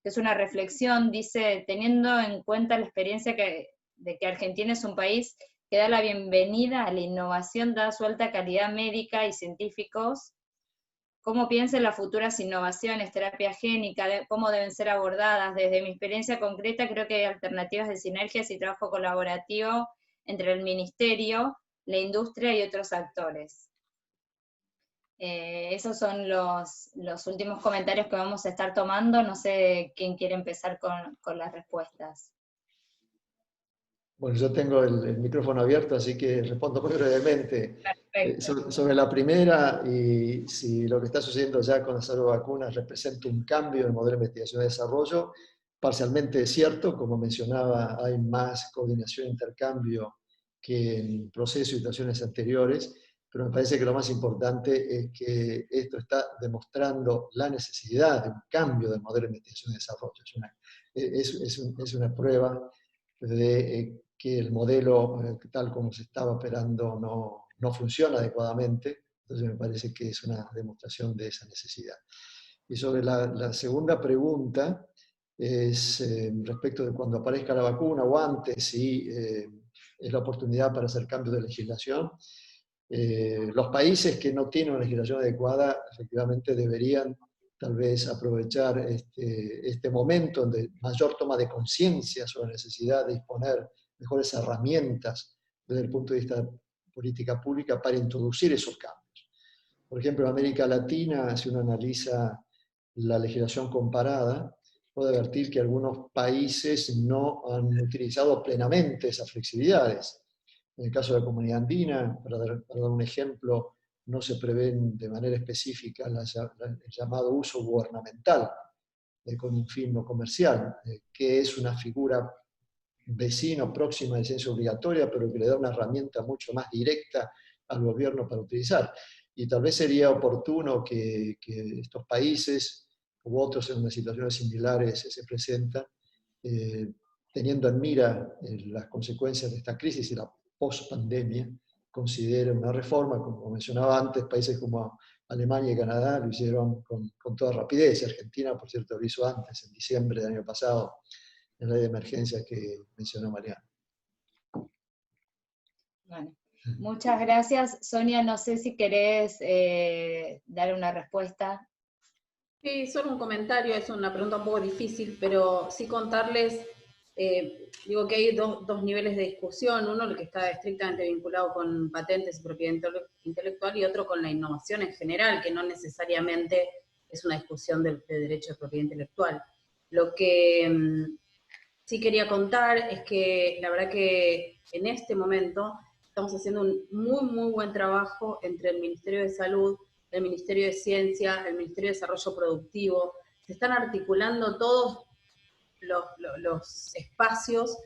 que es una reflexión, dice, teniendo en cuenta la experiencia de que Argentina es un país que da la bienvenida a la innovación dada su alta calidad médica y científicos, ¿cómo piensa en las futuras innovaciones, terapia génica, cómo deben ser abordadas? Desde mi experiencia concreta creo que hay alternativas de sinergias y trabajo colaborativo entre el ministerio, la industria y otros actores. Esos son los últimos comentarios que vamos a estar tomando. No sé quién quiere empezar con las respuestas. Bueno, yo tengo el micrófono abierto, así que respondo muy brevemente. Perfecto. Sobre la primera, y si lo que está sucediendo ya con las vacunas representa un cambio en el modelo de investigación y desarrollo, parcialmente es cierto, como mencionaba, hay más coordinación e intercambio que en procesos y situaciones anteriores, pero me parece que lo más importante es que esto está demostrando la necesidad de un cambio del modelo de investigación y desarrollo. Es una prueba de que el modelo tal como se estaba operando no funciona adecuadamente, entonces me parece que es una demostración de esa necesidad. Y sobre la segunda pregunta, es respecto de cuando aparezca la vacuna o antes, si es la oportunidad para hacer cambios de legislación. Los países que no tienen una legislación adecuada efectivamente deberían tal vez aprovechar este momento de mayor toma de conciencia sobre la necesidad de disponer mejores herramientas desde el punto de vista de política pública para introducir esos cambios. Por ejemplo, en América Latina, si uno analiza la legislación comparada, puede advertir que algunos países no han utilizado plenamente esas flexibilidades. En el caso de la Comunidad Andina, para dar un ejemplo, no se prevén de manera específica el llamado uso gubernamental con un fin no comercial, que es una figura vecino próxima de licencia obligatoria, pero que le da una herramienta mucho más directa al gobierno para utilizar. Y tal vez sería oportuno que estos países u otros en unas situaciones similares se presentan, teniendo en mira las consecuencias de esta crisis y la post-pandemia, consideren una reforma, como mencionaba antes, países como Alemania y Canadá lo hicieron con toda rapidez. Argentina, por cierto, lo hizo antes, en diciembre del año pasado, en la ley de emergencia que mencionó Mariano. Bueno, muchas gracias. Sonia, no sé si querés dar una respuesta. Sí, solo un comentario, es una pregunta un poco difícil, pero sí contarles, digo que hay dos niveles de discusión, uno el que está estrictamente vinculado con patentes y propiedad intelectual y otro con la innovación en general, que no necesariamente es una discusión de derecho de propiedad intelectual. Lo que sí quería contar es que la verdad que en este momento estamos haciendo un muy buen trabajo entre el Ministerio de Salud, el Ministerio de Ciencia, el Ministerio de Desarrollo Productivo. Se están articulando todos los espacios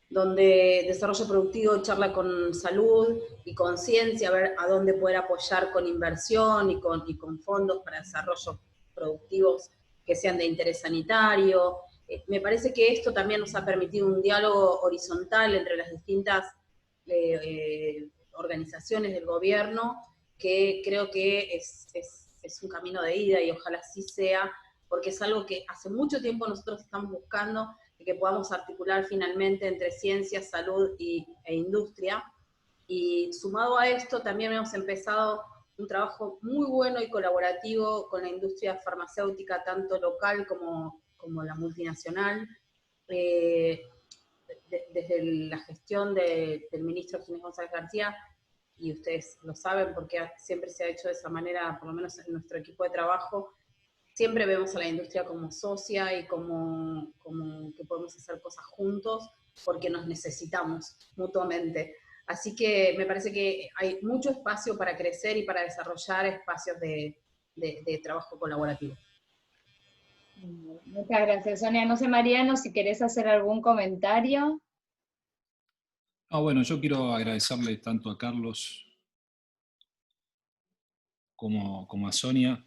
donde desarrollo productivo charla con salud y con ciencia, a ver a dónde poder apoyar con inversión y con fondos para desarrollos productivos que sean de interés sanitario. Me parece que esto también nos ha permitido un diálogo horizontal entre las distintas organizaciones del gobierno, que creo que es un camino de ida y ojalá así sea, porque es algo que hace mucho tiempo nosotros estamos buscando, de que podamos articular finalmente entre ciencia, salud e industria. Y sumado a esto, también hemos empezado un trabajo muy bueno y colaborativo con la industria farmacéutica, tanto local como la multinacional, desde la gestión del ministro Ginés González García, y ustedes lo saben porque siempre se ha hecho de esa manera, por lo menos en nuestro equipo de trabajo, siempre vemos a la industria como socia y como que podemos hacer cosas juntos porque nos necesitamos mutuamente. Así que me parece que hay mucho espacio para crecer y para desarrollar espacios de trabajo colaborativo. Muchas gracias, Sonia. No sé, Mariano, si querés hacer algún comentario. Bueno, yo quiero agradecerle tanto a Carlos como a Sonia,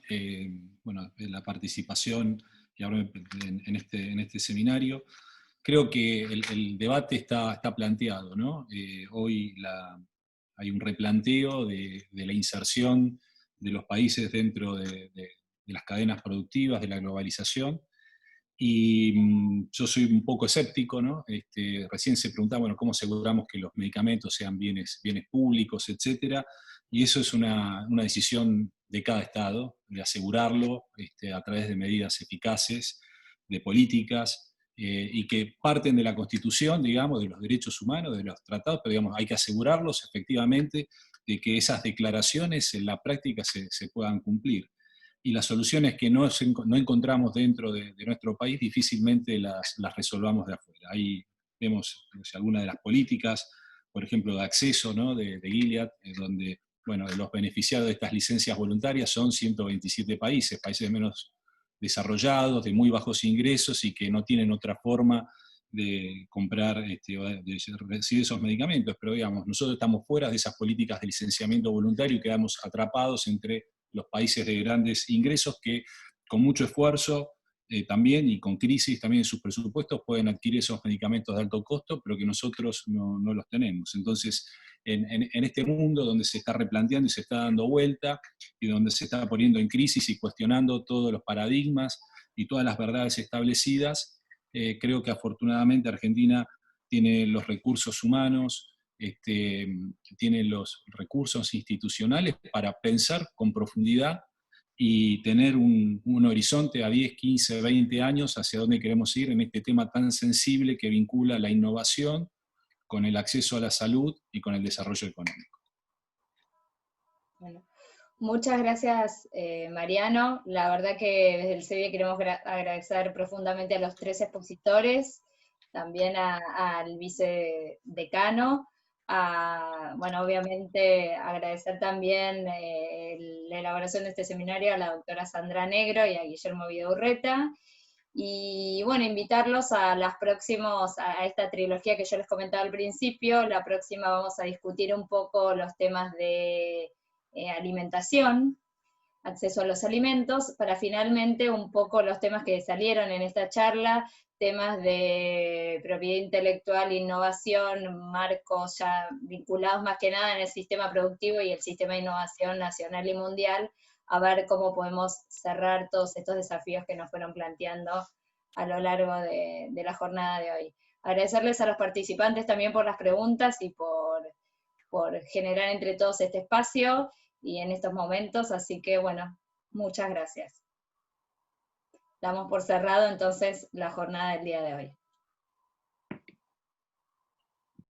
la participación y ahora en este seminario. Creo que el debate está planteado, ¿no? Hoy hay un replanteo de la inserción de los países dentro de las cadenas productivas, de la globalización, y yo soy un poco escéptico, ¿no? Recién se preguntaba, bueno, ¿cómo aseguramos que los medicamentos sean bienes públicos, etcétera? Y eso es una decisión de cada Estado, de asegurarlo a través de medidas eficaces, de políticas, y que parten de la Constitución, digamos, de los derechos humanos, de los tratados, pero digamos, hay que asegurarlos efectivamente de que esas declaraciones en la práctica se puedan cumplir. Y las soluciones que no encontramos dentro de nuestro país difícilmente las resolvamos de afuera. Ahí vemos algunas de las políticas, por ejemplo, de acceso, ¿no? de Gilead, donde los beneficiados de estas licencias voluntarias son 127 países menos desarrollados, de muy bajos ingresos y que no tienen otra forma de comprar, de recibir esos medicamentos. Pero digamos, nosotros estamos fuera de esas políticas de licenciamiento voluntario y quedamos atrapados entre los países de grandes ingresos que con mucho esfuerzo también y con crisis también en sus presupuestos pueden adquirir esos medicamentos de alto costo, pero que nosotros no los tenemos. Entonces, en este mundo donde se está replanteando y se está dando vuelta y donde se está poniendo en crisis y cuestionando todos los paradigmas y todas las verdades establecidas, creo que afortunadamente Argentina tiene los recursos humanos, tiene los recursos institucionales para pensar con profundidad y tener un horizonte a 10, 15, 20 años hacia dónde queremos ir en este tema tan sensible que vincula la innovación con el acceso a la salud y con el desarrollo económico. Bueno, muchas gracias, Mariano. La verdad que desde el CEDIE queremos agradecer profundamente a los 3 expositores, también al vicedecano, obviamente agradecer también la elaboración de este seminario a la doctora Sandra Negro y a Guillermo Vidaurreta, y bueno, invitarlos a a esta trilogía que yo les comentaba al principio. La próxima vamos a discutir un poco los temas de alimentación, acceso a los alimentos, para finalmente un poco los temas que salieron en esta charla, temas de propiedad intelectual, innovación, marcos ya vinculados más que nada en el sistema productivo y el sistema de innovación nacional y mundial, a ver cómo podemos cerrar todos estos desafíos que nos fueron planteando a lo largo de la jornada de hoy. Agradecerles a los participantes también por las preguntas y por generar entre todos este espacio y en estos momentos, así que bueno, muchas gracias. Damos por cerrado entonces la jornada del día de hoy.